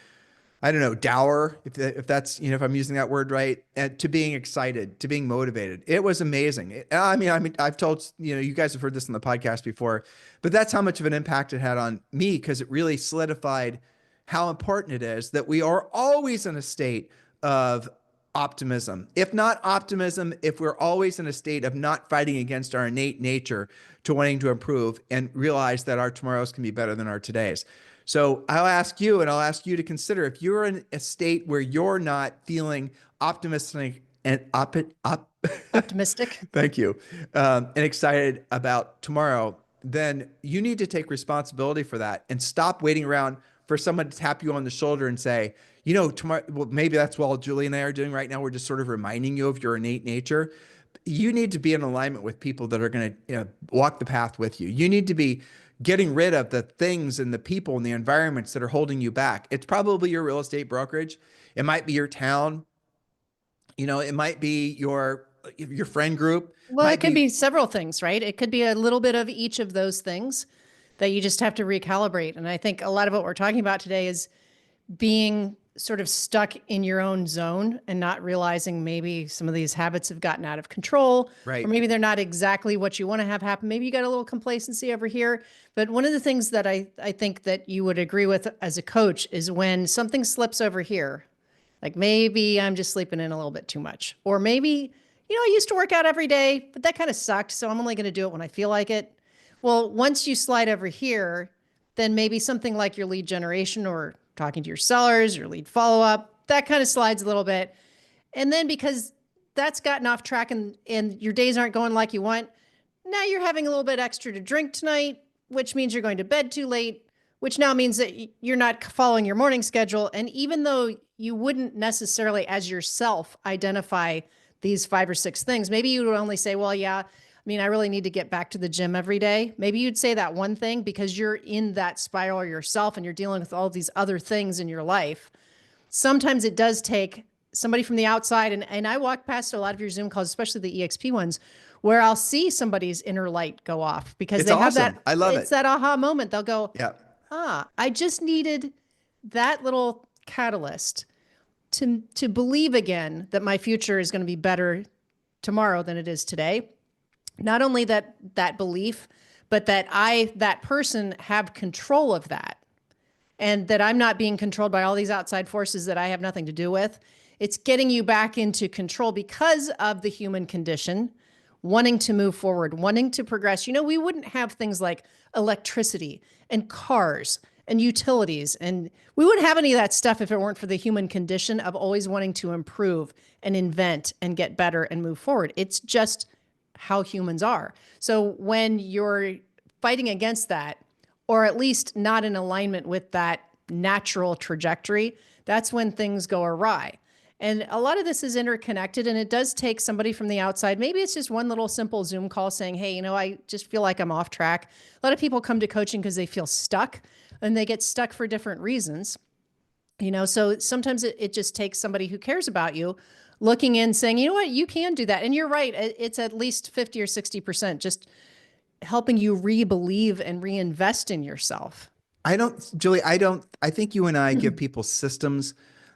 I don't know, dour, if that's, if I'm using that word right, and to being excited, to being motivated. It was amazing. I mean, I've told, you guys have heard this on the podcast before, but that's how much of an impact it had on me, because it really solidified how important it is that we are always in a state of optimism. If not optimism, if we're always in a state of not fighting against our innate nature to wanting to improve and realize that our tomorrows can be better than our todays. So I'll ask you, and I'll ask you to consider, if you're in a state where you're not feeling optimistic and optimistic, thank you, and excited about tomorrow, then you need to take responsibility for that and stop waiting around for someone to tap you on the shoulder and say, tomorrow, well, maybe that's what Julie and I are doing right now. We're just sort of reminding you of your innate nature. You need to be in alignment with people that are going to walk the path with you. You need to be getting rid of the things and the people and the environments that are holding you back. It's probably your real estate brokerage. It might be your town. It might be your friend group. Well, it could be several things, right? It could be a little bit of each of those things that you just have to recalibrate. And I think a lot of what we're talking about today is being sort of stuck in your own zone and not realizing maybe some of these habits have gotten out of control, right? Or maybe they're not exactly what you want to have happen. Maybe you got a little complacency over here. But one of the things that I think that you would agree with as a coach is when something slips over here, like maybe I'm just sleeping in a little bit too much, or maybe, I used to work out every day, but that kind of sucked. So I'm only going to do it when I feel like it. Well, once you slide over here, then maybe something like your lead generation or talking to your sellers, your lead follow-up, that kind of slides a little bit. And then because that's gotten off track and your days aren't going like you want, now you're having a little bit extra to drink tonight, which means you're going to bed too late, which now means that you're not following your morning schedule. And even though you wouldn't necessarily as yourself identify these 5 or 6 things, maybe you would only say, well, yeah, I really need to get back to the gym every day. Maybe you'd say that one thing because you're in that spiral yourself and you're dealing with all these other things in your life. Sometimes it does take somebody from the outside. And I walk past a lot of your Zoom calls, especially the EXP ones, where I'll see somebody's inner light go off because it's they awesome. have that. I love it's that aha moment. They'll go, yeah, I just needed that little catalyst to believe again that my future is going to be better tomorrow than it is today. Not only that belief, but that person have control of that, and that I'm not being controlled by all these outside forces that I have nothing to do with. It's getting you back into control because of the human condition, wanting to move forward, wanting to progress. We wouldn't have things like electricity and cars and utilities, and we wouldn't have any of that stuff if it weren't for the human condition of always wanting to improve and invent and get better and move forward. It's just how humans are. So when you're fighting against that, or at least not in alignment with that natural trajectory, that's when things go awry. And a lot of this is interconnected, and it does take somebody from the outside. Maybe it's just one little simple Zoom call saying, hey, I just feel like I'm off track. A lot of people come to coaching because they feel stuck, and they get stuck for different reasons. So sometimes it just takes somebody who cares about you looking in, saying, you know what, you can do that. And you're right. It's at least 50 or 60%, just helping you re-believe and reinvest in yourself. Julie, I think you and I give people systems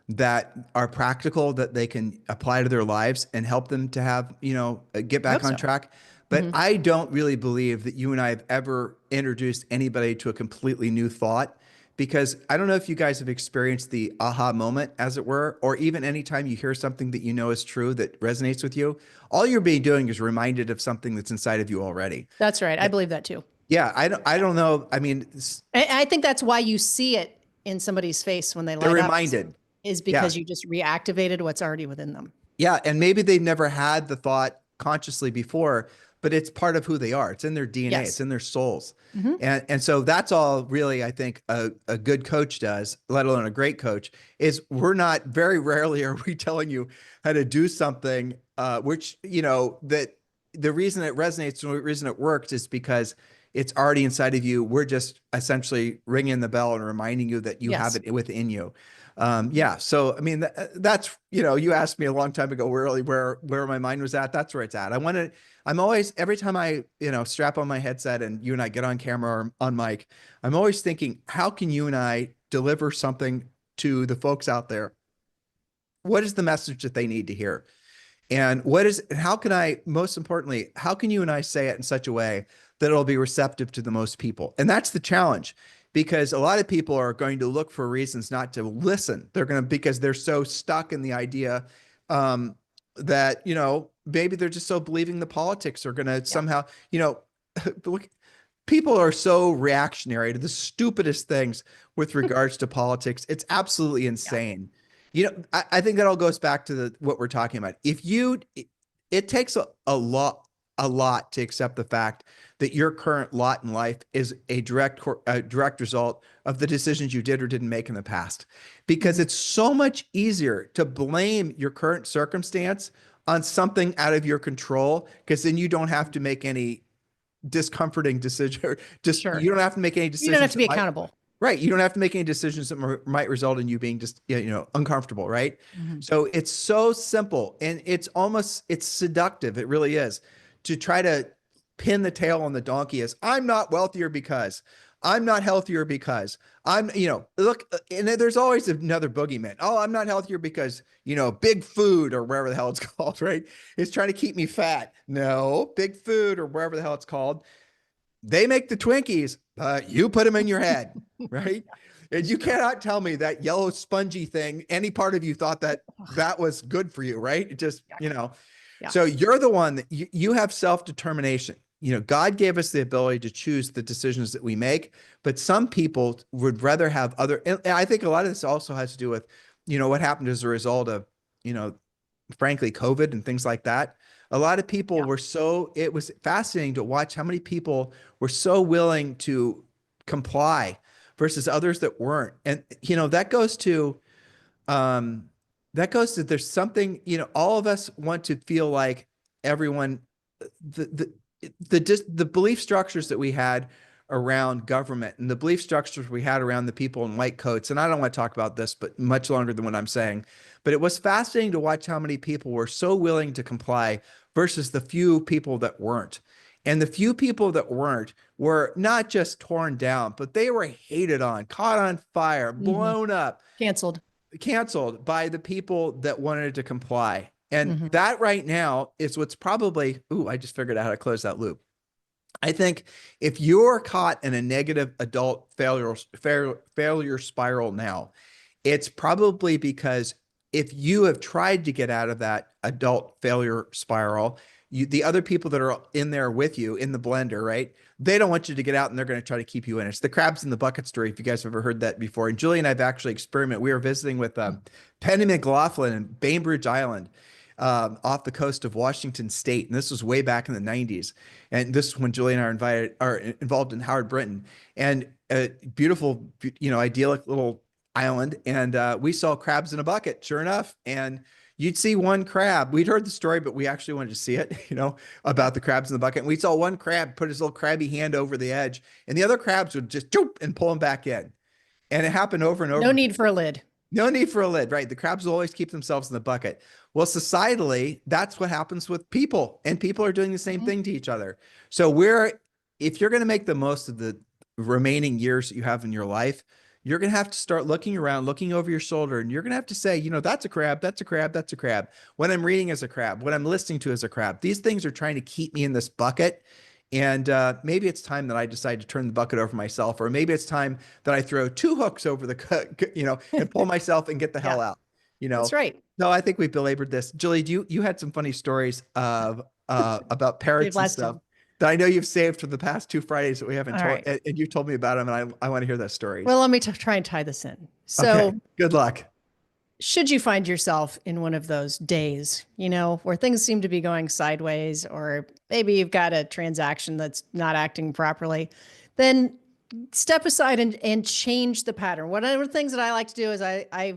that are practical, that they can apply to their lives and help them to have, get back on track. But I don't really believe that you and I have ever introduced anybody to a completely new thought, because I don't know if you guys have experienced the aha moment, as it were, or even anytime you hear something that you know is true that resonates with you, all you're being doing is reminded of something that's inside of you already. That's right. I believe that too. Yeah. I don't know. I mean, I think that's why you see it in somebody's face when they light they're up, reminded. is because you just reactivated what's already within them. Yeah. And maybe they've never had the thought consciously before, but it's part of who they are. It's in their DNA. Yes. It's in their souls. And so that's all really, I think a good coach does, let alone a great coach, is very rarely are we telling you how to do something, which, that the reason it resonates and the reason it works is because it's already inside of you. We're just essentially ringing the bell and reminding you that you have it within you. So, I mean, that's, you asked me a long time ago, where my mind was at. That's where it's at. I'm always, every time I, strap on my headset and you and I get on camera or on mic, I'm always thinking, how can you and I deliver something to the folks out there? What is the message that they need to hear? And most importantly, how can you and I say it in such a way that it'll be receptive to the most people? And that's the challenge, because a lot of people are going to look for reasons not to listen. Because they're so stuck in the idea, that, maybe they're just so believing the politics are going to somehow, look, people are so reactionary to the stupidest things with regards to politics. It's absolutely insane. I think that all goes back to what we're talking about. It takes a lot to accept the fact that your current lot in life is a direct result of the decisions you did or didn't make in the past, because it's so much easier to blame your current circumstance on something out of your control, because then you don't have to make any discomforting decision. You don't have to make any decisions. You don't have to be accountable. Right. You don't have to make any decisions that might result in you being just, uncomfortable. Right. So it's so simple, and it's seductive. It really is, to try to pin the tail on the donkey as I'm not wealthier because I'm not healthier because look, and there's always another boogeyman. Oh, I'm not healthier because, big food or wherever the hell it's called, right? It's trying to keep me fat. No, big food or wherever the hell it's called. They make the Twinkies, you put them in your head, right? And you cannot tell me that yellow spongy thing, any part of you thought that was good for you, right? It just, So you're the one that you have self-determination. God gave us the ability to choose the decisions that we make, but some people would rather have and I think a lot of this also has to do with, what happened as a result of, frankly, COVID and things like that. A lot of people it was fascinating to watch how many people were so willing to comply versus others that weren't. And, that goes to there's something, all of us want to feel like everyone, the belief structures that we had around government and the belief structures we had around the people in white coats. And I don't want to talk about this, but much longer than what I'm saying, but it was fascinating to watch how many people were so willing to comply versus the few people that weren't. And the few people that weren't were not just torn down, but they were hated on, caught on fire, blown up. Canceled. canceled by the people that wanted to comply. And Mhm. that right now is what's probably, ooh, I just figured out how to close that loop. I think if you're caught in a negative adult failure spiral now, it's probably because if you have tried to get out of that adult failure spiral, the other people that are in there with you in the blender, right? They don't want you to get out and they're going to try to keep you in. It's the crabs in the bucket story. If you guys have ever heard that before. And Julie and I have actually experimented. We were visiting with Penny McLaughlin in Bainbridge Island, off the coast of Washington State. And this was way back in the 90s. And this is when Julie and I are involved in Howard Brinton, and a beautiful, idyllic little island. And we saw crabs in a bucket, sure enough. And you'd see one crab. We'd heard the story, but we actually wanted to see it, about the crabs in the bucket. And we saw one crab put his little crabby hand over the edge, and the other crabs would just jump and pull him back in. And it happened over and over. No need for a lid. No need for a lid, right? The crabs will always keep themselves in the bucket. Well, societally, that's what happens with people, and people are doing the same thing to each other. So if you're going to make the most of the remaining years that you have in your life, you're going to have to start looking around, looking over your shoulder, and you're going to have to say, that's a crab, that's a crab, that's a crab. What I'm reading is a crab. What I'm listening to is a crab. These things are trying to keep me in this bucket. And maybe it's time that I decide to turn the bucket over myself, or maybe it's time that I throw 2 hooks over the, and pull myself and get the hell out. That's right. No, I think we belabored this. Julie, you had some funny stories of about parrots and stuff that I know you've saved for the past 2 Fridays that we haven't told, right. and you told me about them, and I want to hear those stories. Well, let me try and tie this in. So, okay. Good luck. Should you find yourself in one of those days, where things seem to be going sideways, or maybe you've got a transaction that's not acting properly, then step aside and change the pattern. One of the things that I like to do is I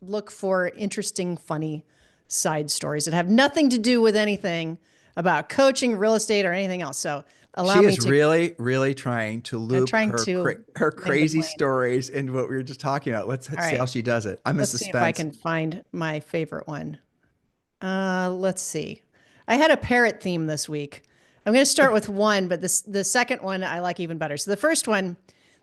look for interesting, funny side stories that have nothing to do with anything about coaching, real estate, or anything else. So she is really, really trying to loop her crazy stories into what we were just talking about. Let's see how she does it. I'm in suspense. See if I can find my favorite one. Let's see. I had a parrot theme this week. I'm going to start with one, but the second one I like even better. So the first one,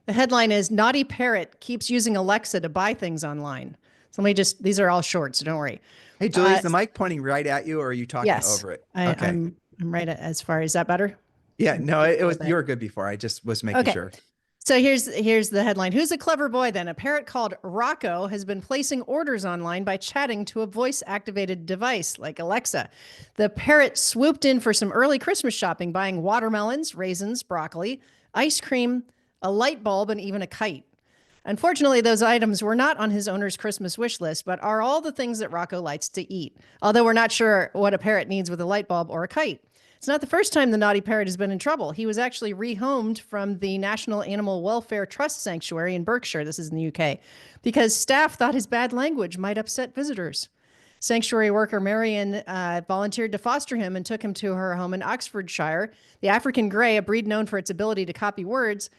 the headline is "Naughty Parrot Keeps Using Alexa to Buy Things Online." So these are all short, so don't worry. Hey, Julie, is the mic pointing right at you, or are you talking over it? Okay. I'm right as far. Is that better? Yeah, no, it was, you were good before. I just was making sure. So here's the headline. Who's a clever boy then? A parrot called Rocco has been placing orders online by chatting to a voice-activated device like Alexa. The parrot swooped in for some early Christmas shopping, buying watermelons, raisins, broccoli, ice cream, a light bulb, and even a kite. Unfortunately, those items were not on his owner's Christmas wish list, but are all the things that Rocco likes to eat, although we're not sure what a parrot needs with a light bulb or a kite. It's not the first time the naughty parrot has been in trouble. He was actually rehomed from the National Animal Welfare Trust Sanctuary in Berkshire, this is in the UK, because staff thought his bad language might upset visitors. Sanctuary worker Marion volunteered to foster him and took him to her home in Oxfordshire. The African grey, a breed known for its ability to copy words,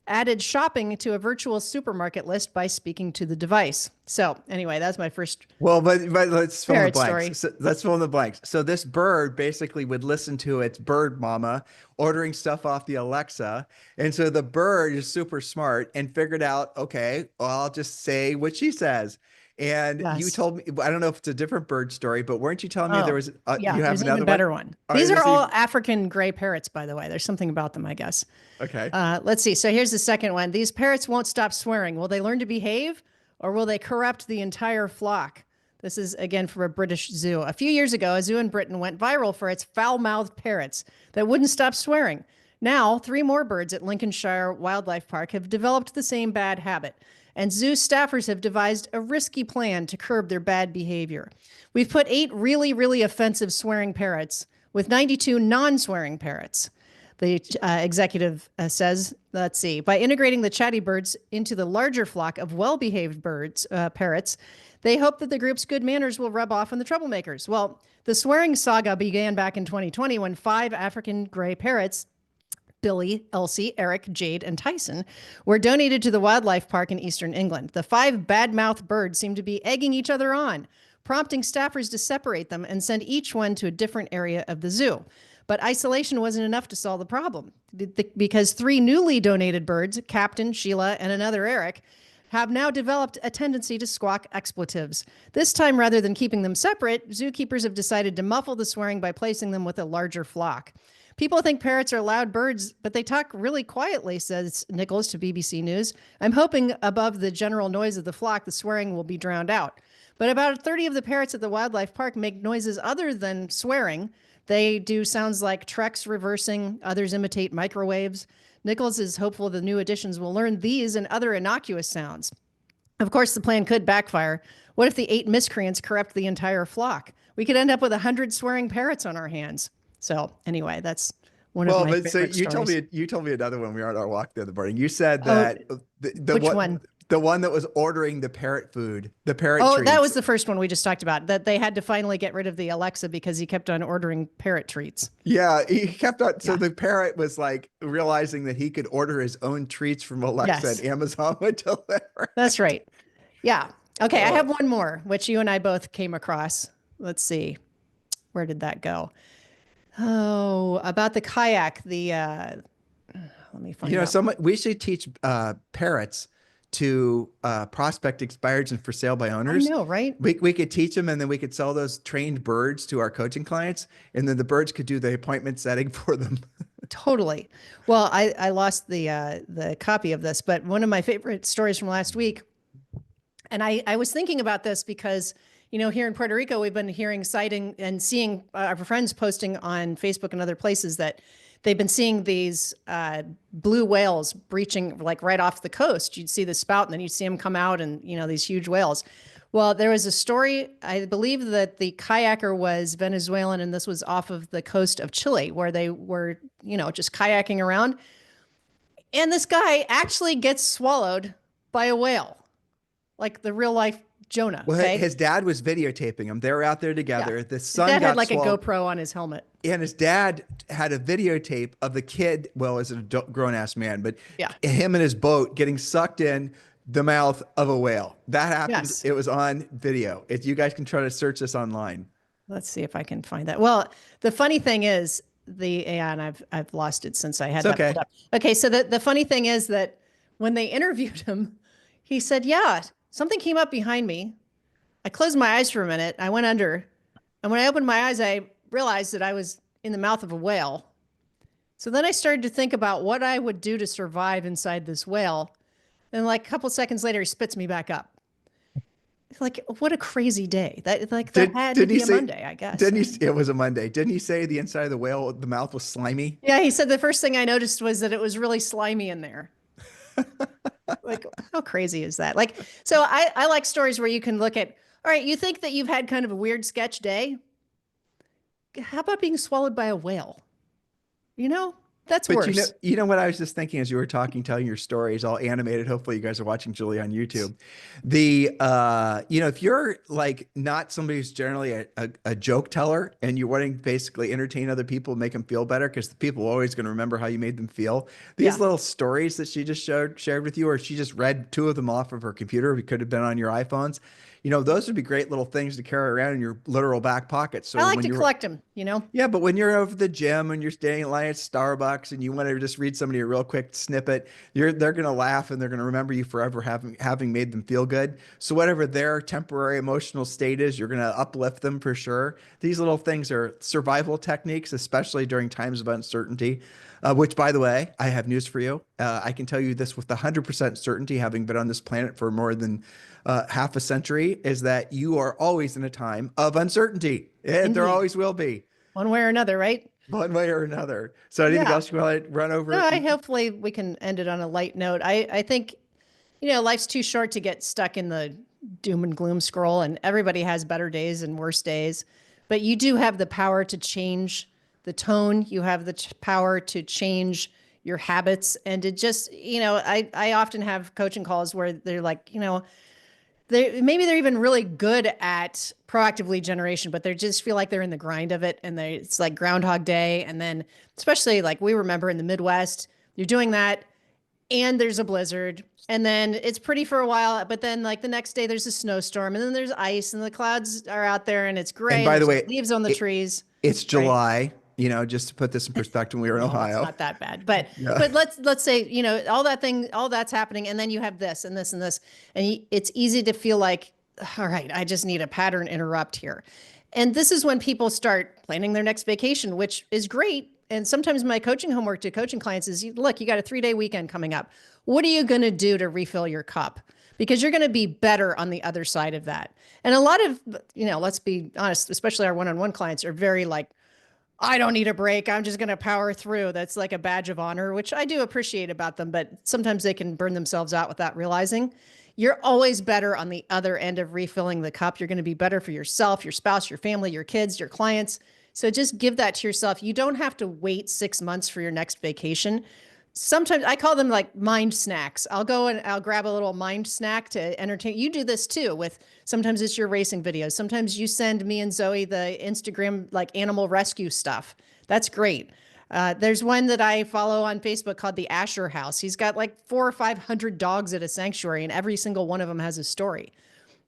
added shopping to a virtual supermarket list by speaking to the device. So anyway, that's my first. Well, but let's fill in the blanks. Story. So let's fill in the blanks. So this bird basically would listen to its bird mama ordering stuff off the Alexa. And so the bird is super smart and figured out, okay, well, I'll just say what she says. And you told me, I don't know if it's a different bird story, but weren't you telling me there was, you have there's another even better one? Right, These are all African gray parrots, by the way. There's something about them, I guess. Okay. Let's see. So here's the second one. These parrots won't stop swearing. Will they learn to behave, or will they corrupt the entire flock? This is, again, from a British zoo. A few years ago, a zoo in Britain went viral for its foul-mouthed parrots that wouldn't stop swearing. Now, 3 more birds at Lincolnshire Wildlife Park have developed the same bad habit, and zoo staffers have devised a risky plan to curb their bad behavior. We've put 8 really, really offensive swearing parrots with 92 non-swearing parrots. The executive says, let's see, by integrating the chatty birds into the larger flock of well-behaved parrots, they hope that the group's good manners will rub off on the troublemakers. Well, the swearing saga began back in 2020 when 5 African gray parrots, Billy, Elsie, Eric, Jade, and Tyson, were donated to the wildlife park in eastern England. The 5 bad-mouthed birds seemed to be egging each other on, prompting staffers to separate them and send each one to a different area of the zoo. But isolation wasn't enough to solve the problem because 3 newly donated birds, Captain, Sheila, and another Eric, have now developed a tendency to squawk expletives. This time, rather than keeping them separate, zookeepers have decided to muffle the swearing by placing them with a larger flock. People think parrots are loud birds, but they talk really quietly, says Nichols to BBC News. I'm hoping above the general noise of the flock, the swearing will be drowned out. But about 30 of the parrots at the wildlife park make noises other than swearing. They do sounds like trucks reversing, others imitate microwaves. Nichols is hopeful the new additions will learn these and other innocuous sounds. Of course, the plan could backfire. What if the 8 miscreants corrupt the entire flock? We could end up with 100 swearing parrots on our hands. So anyway, that's one of my favorite stories. You told me another one. We were on our walk the other morning. You said Oh, that which one? The one that was ordering the parrot food, the parrot Oh, treats. that was the first one we just talked about, that they had to finally get rid of the Alexa because he kept on ordering parrot treats. Yeah, he kept on. So the parrot was like realizing that he could order his own treats from Alexa and Amazon would deliver. That's right. Yeah. Okay, I have one more, which you and I both came across. Let's see. Where did that go? Oh, about the kayak. Let me find out. We should teach parrots to prospect expired and for sale by owners. I know, right? We could teach them, and then we could sell those trained birds to our coaching clients, and then the birds could do the appointment setting for them. Totally. Well, I lost the copy of this, but one of my favorite stories from last week, and I was thinking about this because, you know, here in Puerto Rico, we've been citing and seeing our friends posting on Facebook and other places that they've been seeing these blue whales breaching like right off the coast. You'd see the spout and then you'd see them come out and, you know, these huge whales. Well, there was a story, I believe that the kayaker was Venezuelan, and this was off of the coast of Chile where they were, you know, just kayaking around. And this guy actually gets swallowed by a whale, like the real life Jonah. Well, okay? his dad was videotaping him. They were out there together. Yeah. The son Dad got had like swallowed, a GoPro on his helmet. and his dad had a videotape of the kid. Well, as a grown ass man, but Yeah. him and his boat getting sucked in the mouth of a whale. That happened. Yes. It was on video. You guys can try to search this online. Let's see if I can find that. Well, the funny thing is and I've lost it since I had that pulled up. Okay, so the funny thing is that when they interviewed him, he said, "Yeah, something came up behind me. I closed my eyes for a minute. I went under, and when I opened my eyes, I realized that I was in the mouth of a whale. So then I started to think about what I would do to survive inside this whale. And like a couple seconds later, he spits me back up." Like, what a crazy day. That had to be a Monday, I guess. It was a Monday. Didn't he say the inside of the whale, the mouth was slimy? Yeah, he said the first thing I noticed was that it was really slimy in there. Like, how crazy is that? Like, so I like stories where you can look at, all right, you think that you've had kind of a weird sketch day. How about being swallowed by a whale? You know, that's worse. You know what I was just thinking as you were talking, telling your stories, all animated. Hopefully you guys are watching Julie on YouTube. If you're like not somebody who's generally a joke teller and you're wanting to basically entertain other people, make them feel better, because the people are always going to remember how you made them feel. These little stories that she just shared with you, or she just read 2 of them off of her computer, it could have been on your iPhones. You know, those would be great little things to carry around in your literal back pocket. So I like to collect them, you know? Yeah, but when you're over the gym and you're standing in line at Starbucks and you want to just read somebody a real quick snippet, they're going to laugh and they're going to remember you forever having made them feel good. So whatever their temporary emotional state is, you're going to uplift them for sure. These little things are survival techniques, especially during times of uncertainty. Which, by the way, I have news for you. I can tell you this with 100% certainty, having been on this planet for more than half a century, is that you are always in a time of uncertainty. There always will be. One way or another, right? One way or another. So anything else you want to run over? No, hopefully we can end it on a light note. I think, you know, life's too short to get stuck in the doom and gloom scroll, and everybody has better days and worse days. But you do have the power to change the tone. You have the power to change your habits. And to just, you know, I often have coaching calls where they're like, you know, maybe they're even really good at proactive lead generation, but they just feel like they're in the grind of it. And it's like Groundhog Day. And then especially like we remember in the Midwest, you're doing that and there's a blizzard and then it's pretty for a while, but then like the next day there's a snowstorm and then there's ice and the clouds are out there and it's gray. And by the way, leaves on the trees. It's July. just to put this in perspective, we were in No, it's Ohio. not that bad. But Yeah. but let's say, all that's happening, and then you have this and this and this, and it's easy to feel like, all right, I just need a pattern interrupt here. And this is when people start planning their next vacation, which is great. And sometimes my coaching homework to coaching clients is, look, you got a 3-day weekend coming up. What are you going to do to refill your cup? Because you're going to be better on the other side of that. And a lot of, let's be honest, especially our one-on-one clients are very like, I don't need a break. I'm just going to power through. That's like a badge of honor, which I do appreciate about them, but sometimes they can burn themselves out without realizing. You're always better on the other end of refilling the cup. You're going to be better for yourself, your spouse, your family, your kids, your clients. So just give that to yourself. You don't have to wait 6 months for your next vacation. Sometimes I call them like mind snacks. I'll go and I'll grab a little mind snack to entertain. You do this too with, sometimes it's your racing videos. Sometimes you send me and Zoe the Instagram, like animal rescue stuff. That's great. There's one that I follow on Facebook called the Asher House. He's got like 400 or 500 dogs at a sanctuary, and every single one of them has a story.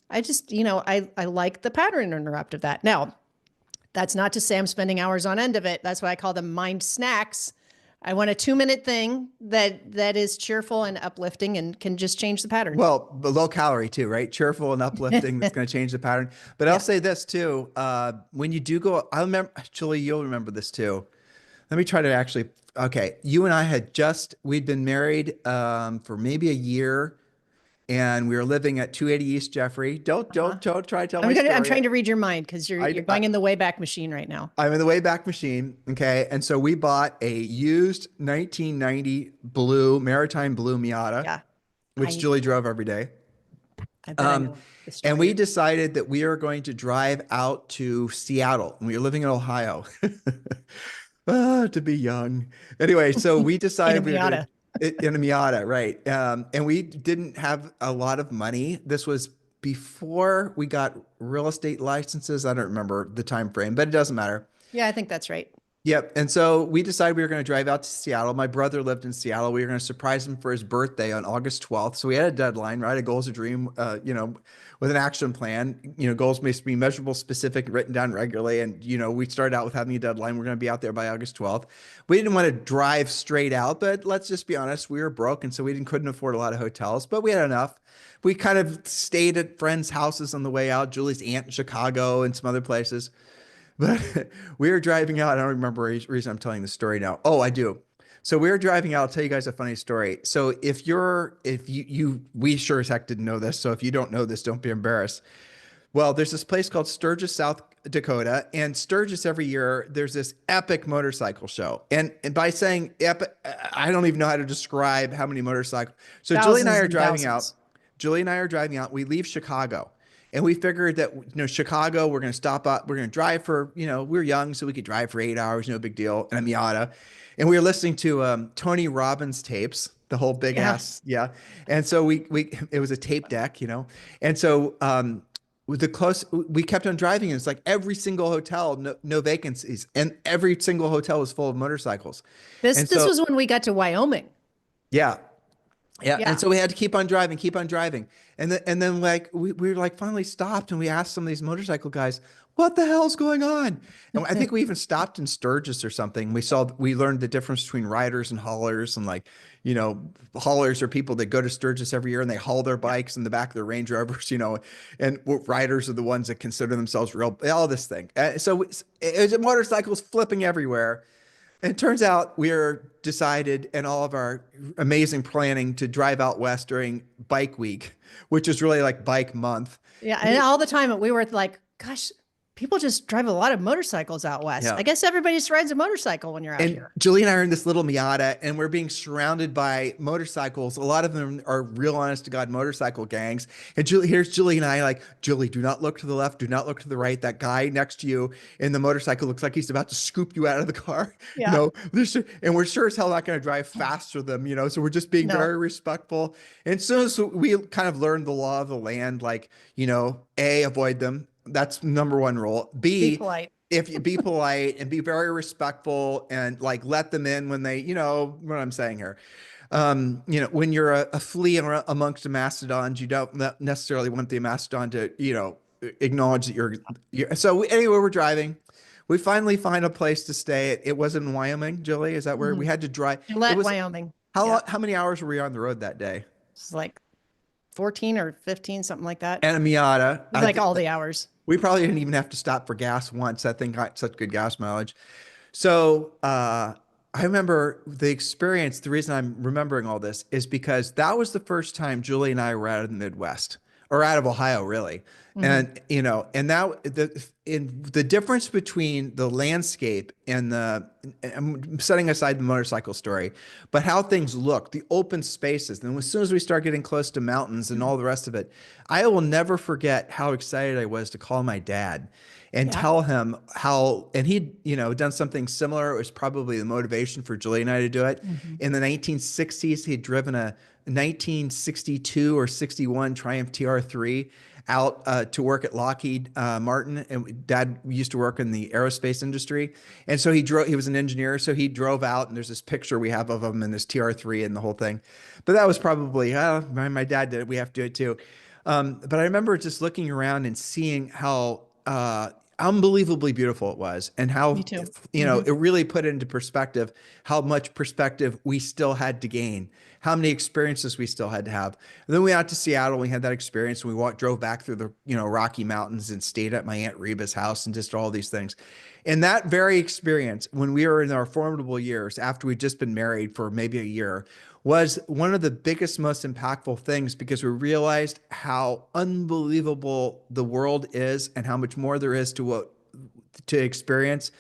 I just, I like the pattern interrupt of that. Now, that's not to say I'm spending hours on end of it. That's why I call them mind snacks. I want a 2-minute thing that is cheerful and uplifting and can just change the pattern. Well, but low calorie too, right? Cheerful and uplifting. That's going to change the pattern. But I'll say this too. When you do go, I remember, Julie, you'll remember this too. Let me try to actually, okay. You and I we'd been married for maybe a year, and we were living at 280 East Jeffrey. Don't try to tell my story. I'm trying to read your mind because you're going in the Wayback Machine right now. I'm in the Wayback Machine. Okay. And so we bought a used 1990 maritime blue Miata, which Julie drove every day. I bet I know the story. And we decided that we are going to drive out to Seattle. And we were living in Ohio. To be young. Anyway, so we decided we were going to, in a Miata, right? And we didn't have a lot of money. This was before we got real estate licenses. I don't remember the time frame, but it doesn't matter. Yeah, I think that's right. Yep. And so we decided we were going to drive out to Seattle. My brother lived in Seattle. We were going to surprise him for his birthday on August 12th. So we had a deadline, right? A goal is a dream, with an action plan. Goals must be measurable, specific, written down regularly. And, we started out with having a deadline. We're going to be out there by August 12th. We didn't want to drive straight out, but let's just be honest. We were broke. And so we couldn't afford a lot of hotels, but we had enough. We kind of stayed at friends' houses on the way out, Julie's aunt in Chicago and some other places. But we were driving out. I don't remember the reason I'm telling the story now. Oh, I do. So we were driving out. I'll tell you guys a funny story. So we sure as heck didn't know this. So if you don't know this, don't be embarrassed. Well, there's this place called Sturgis, South Dakota, and Sturgis every year, there's this epic motorcycle show. And by saying epic, I don't even know how to describe how many motorcycles. So Julie and I are driving out. We leave Chicago. And we figured that, Chicago, we're going to stop up. We're going to drive for, we were young, so we could drive for 8 hours, no big deal, in a Miata. And we were listening to Tony Robbins tapes, the whole big ass. Yeah. And so it was a tape deck, And so we kept on driving, and it's like every single hotel, no vacancies. And every single hotel was full of motorcycles. This was when we got to Wyoming. Yeah. Yeah. And so we had to keep on driving. And then like, we were like finally stopped, and we asked some of these motorcycle guys, what the hell's going on? And I think we even stopped in Sturgis or something. We learned the difference between riders and haulers, and like, haulers are people that go to Sturgis every year and they haul their bikes in the back of their Range Rovers, and riders are the ones that consider themselves all this thing. So it was motorcycles flipping everywhere. And it turns out we're decided in all of our amazing planning to drive out west during Bike Week, which is really like Bike Month. Yeah. And all the time we were like, gosh, people just drive a lot of motorcycles out west. Yeah. I guess everybody just rides a motorcycle when you're out here. Julie and I are in this little Miata, and we're being surrounded by motorcycles. A lot of them are real honest to God motorcycle gangs. And here's Julie and I like, Julie, do not look to the left. Do not look to the right. That guy next to you in the motorcycle looks like he's about to scoop you out of the car. Yeah. And we're sure as hell not going to drive faster than them, so we're just being very respectful. And as soon as we kind of learned the law of the land, like, A, avoid them. That's number one rule. B, be polite. If you be polite and be very respectful, and like let them in when they, what I'm saying here. When you're a flea amongst the mastodons, you don't necessarily want the mastodon to, acknowledge that you're. So anyway, we're driving. we finally find a place to stay. It was in Wyoming, Julie. Is that where we had to drive? It Gillette, was Wyoming. how many hours were we on the road that day? It's like 14 or 15, something like that. And a Miata. It was like all the hours. We probably didn't even have to stop for gas once. That thing got such good gas mileage. So I remember the experience. The reason I'm remembering all this is because that was the first time Julie and I were out of the Midwest or out of Ohio, really. And, you know, and that the difference between the landscape and I'm setting aside the motorcycle story, but how things look, the open spaces. And as soon as we start getting close to mountains and all the rest of it, I will never forget how excited I was to call my dad and tell him how, and he'd, you know, done something similar. It was probably the motivation for Julie and I to do it. In the 1960s, he'd driven a 1962 or 61 Triumph TR3 out to work at Lockheed Martin, and Dad used to work in the aerospace industry, and so he was an engineer, so he drove out, and there's this picture we have of him in this TR3 and the whole thing. But that was probably my dad did it, we have to do it too. But I remember just looking around and seeing how unbelievably beautiful it was, and how, you know, it really put into perspective how much perspective we still had to gain, how many experiences we still had to have. And then we went out to Seattle, we had that experience, and we drove back through the, you know, Rocky Mountains and stayed at my Aunt Reba's house and just all these things. And that very experience, when we were in our formidable years, after we'd just been married for maybe a year, was one of the biggest, most impactful things, because we realized how unbelievable the world is and how much more there is to experience.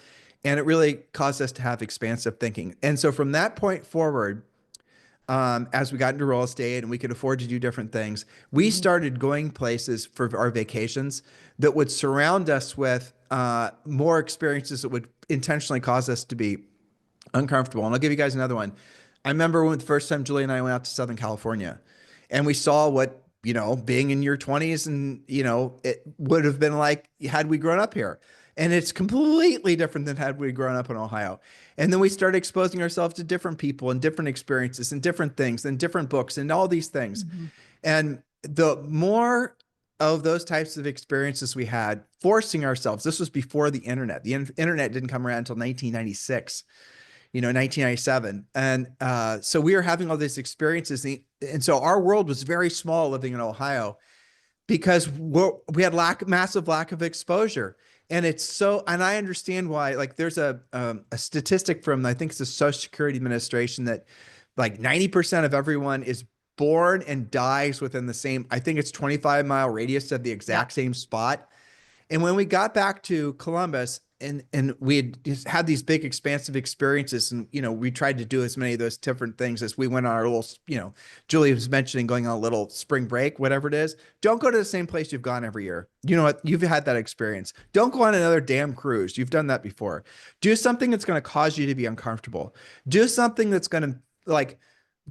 And it really caused us to have expansive thinking. And so from that point forward, as we got into real estate and we could afford to do different things, we started going places for our vacations that would surround us with more experiences that would intentionally cause us to be uncomfortable. And I'll give you guys another one. I remember when the first time Julie and I went out to Southern California, and we saw what, you know, being in your 20s and, you know, it would have been like had we grown up here. And it's completely different than had we grown up in Ohio. And then we started exposing ourselves to different people and different experiences and different things and different books and all these things. And the more of those types of experiences we had, forcing ourselves, this was before the internet. The internet didn't come around until 1996. You know, 1997. And so we were having all these experiences. And so our world was very small living in Ohio, because we had massive lack of exposure. And and I understand why. Like, there's a statistic from, I think it's the Social Security Administration, that like 90% of everyone is born and dies within the same, I think it's 25-mile radius of the exact same spot. And when we got back to Columbus, and we had just had these big expansive experiences, and, you know, we tried to do as many of those different things as we went on our little, you know, Julie was mentioning going on a little spring break, whatever it is. Don't go to the same place you've gone every year. You know what? You've had that experience. Don't go on another damn cruise. You've done that before. Do something that's going to cause you to be uncomfortable. Do something that's going to, like,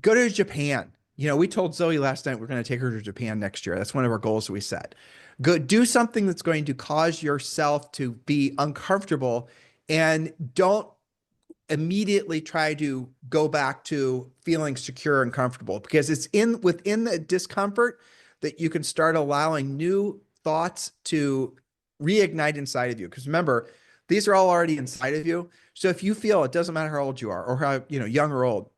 go to Japan. You know, we told Zoe last night we're going to take her to Japan next year. That's one of our goals that we set. Go do something that's going to cause yourself to be uncomfortable, and don't immediately try to go back to feeling secure and comfortable, because it's within the discomfort that you can start allowing new thoughts to reignite inside of you. Because remember, these are all already inside of you. So if you feel, it doesn't matter how old you are or how, you know, young or old,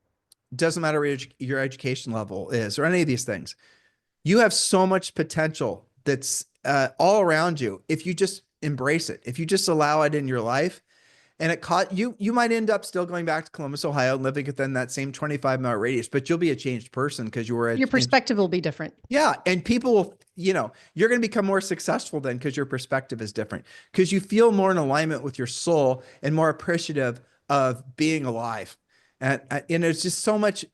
it doesn't matter what your education level is or any of these things, you have so much potential that's all around you. If you just embrace it, if you just allow it in your life, and you might end up still going back to Columbus, Ohio, and living within that same 25-mile radius, but you'll be a changed person because your perspective will be different. Yeah. And people will, you know, you're going to become more successful then, because your perspective is different, because you feel more in alignment with your soul and more appreciative of being alive. And it's just so much.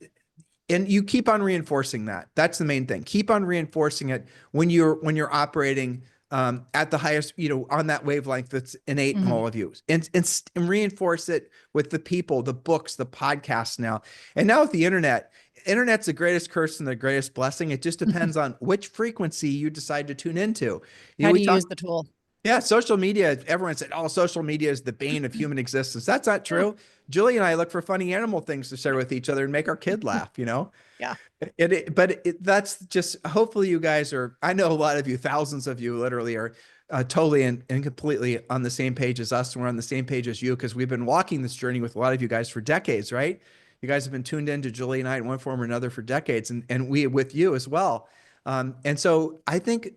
And you keep on reinforcing that. That's the main thing. Keep on reinforcing it when you're operating at the highest, you know, on that wavelength that's innate in all of you, and reinforce it with the people, the books, the podcasts now. And now with the internet's the greatest curse and the greatest blessing. It just depends on which frequency you decide to tune into. How do you use the tool? Yeah, social media, everyone said, oh, social media is the bane of human existence. That's not true. Julie and I look for funny animal things to share with each other and make our kid laugh, you know? Yeah. That's just, hopefully you guys are, I know a lot of you, thousands of you literally are totally and completely on the same page as us. And we're on the same page as you because we've been walking this journey with a lot of you guys for decades, right? You guys have been tuned in to Julie and I in one form or another for decades, and we with you as well. And so I think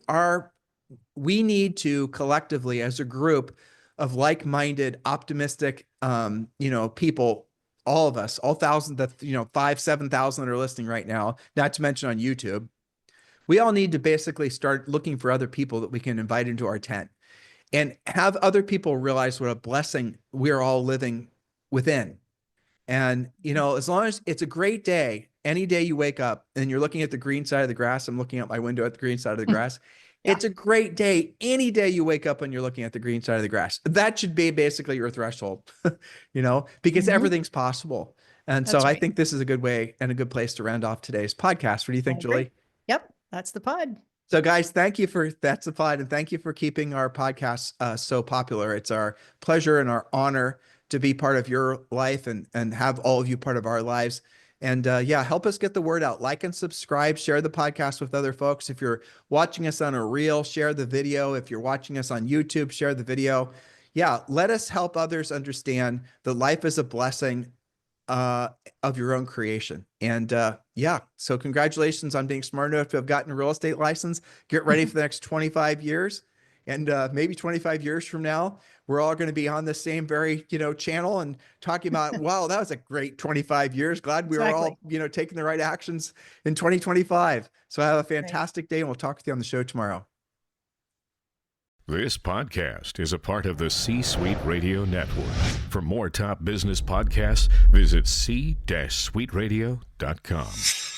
we need to collectively, as a group of like-minded, optimistic, people, all of us, all thousands, 7,000 that are listening right now, not to mention on YouTube, we all need to basically start looking for other people that we can invite into our tent and have other people realize what a blessing we're all living within. And, as long as it's a great day, any day you wake up and you're looking at the green side of the grass, I'm looking out my window at the green side of the grass. Yeah. It's a great day. Any day you wake up and you're looking at the green side of the grass, that should be basically your threshold, because everything's possible. And That's so I right. think this is a good way and a good place to round off today's podcast. What do you think, Julie? Yep. That's the pod. So guys, that's the pod. And thank you for keeping our podcast so popular. It's our pleasure and our honor to be part of your life and have all of you part of our lives. And help us get the word out. Like and subscribe, share the podcast with other folks. If you're watching us on a reel, share the video. If you're watching us on YouTube, share the video. Yeah, let us help others understand that life is a blessing of your own creation. And so congratulations on being smart enough to have gotten a real estate license. Get ready for the next 25 years. And maybe 25 years from now, we're all going to be on the same very, channel and talking about, wow, that was a great 25 years. Glad we were all, taking the right actions in 2025. So have a fantastic day, and we'll talk with you on the show tomorrow. This podcast is a part of the C-Suite Radio Network. For more top business podcasts, visit c-suiteradio.com.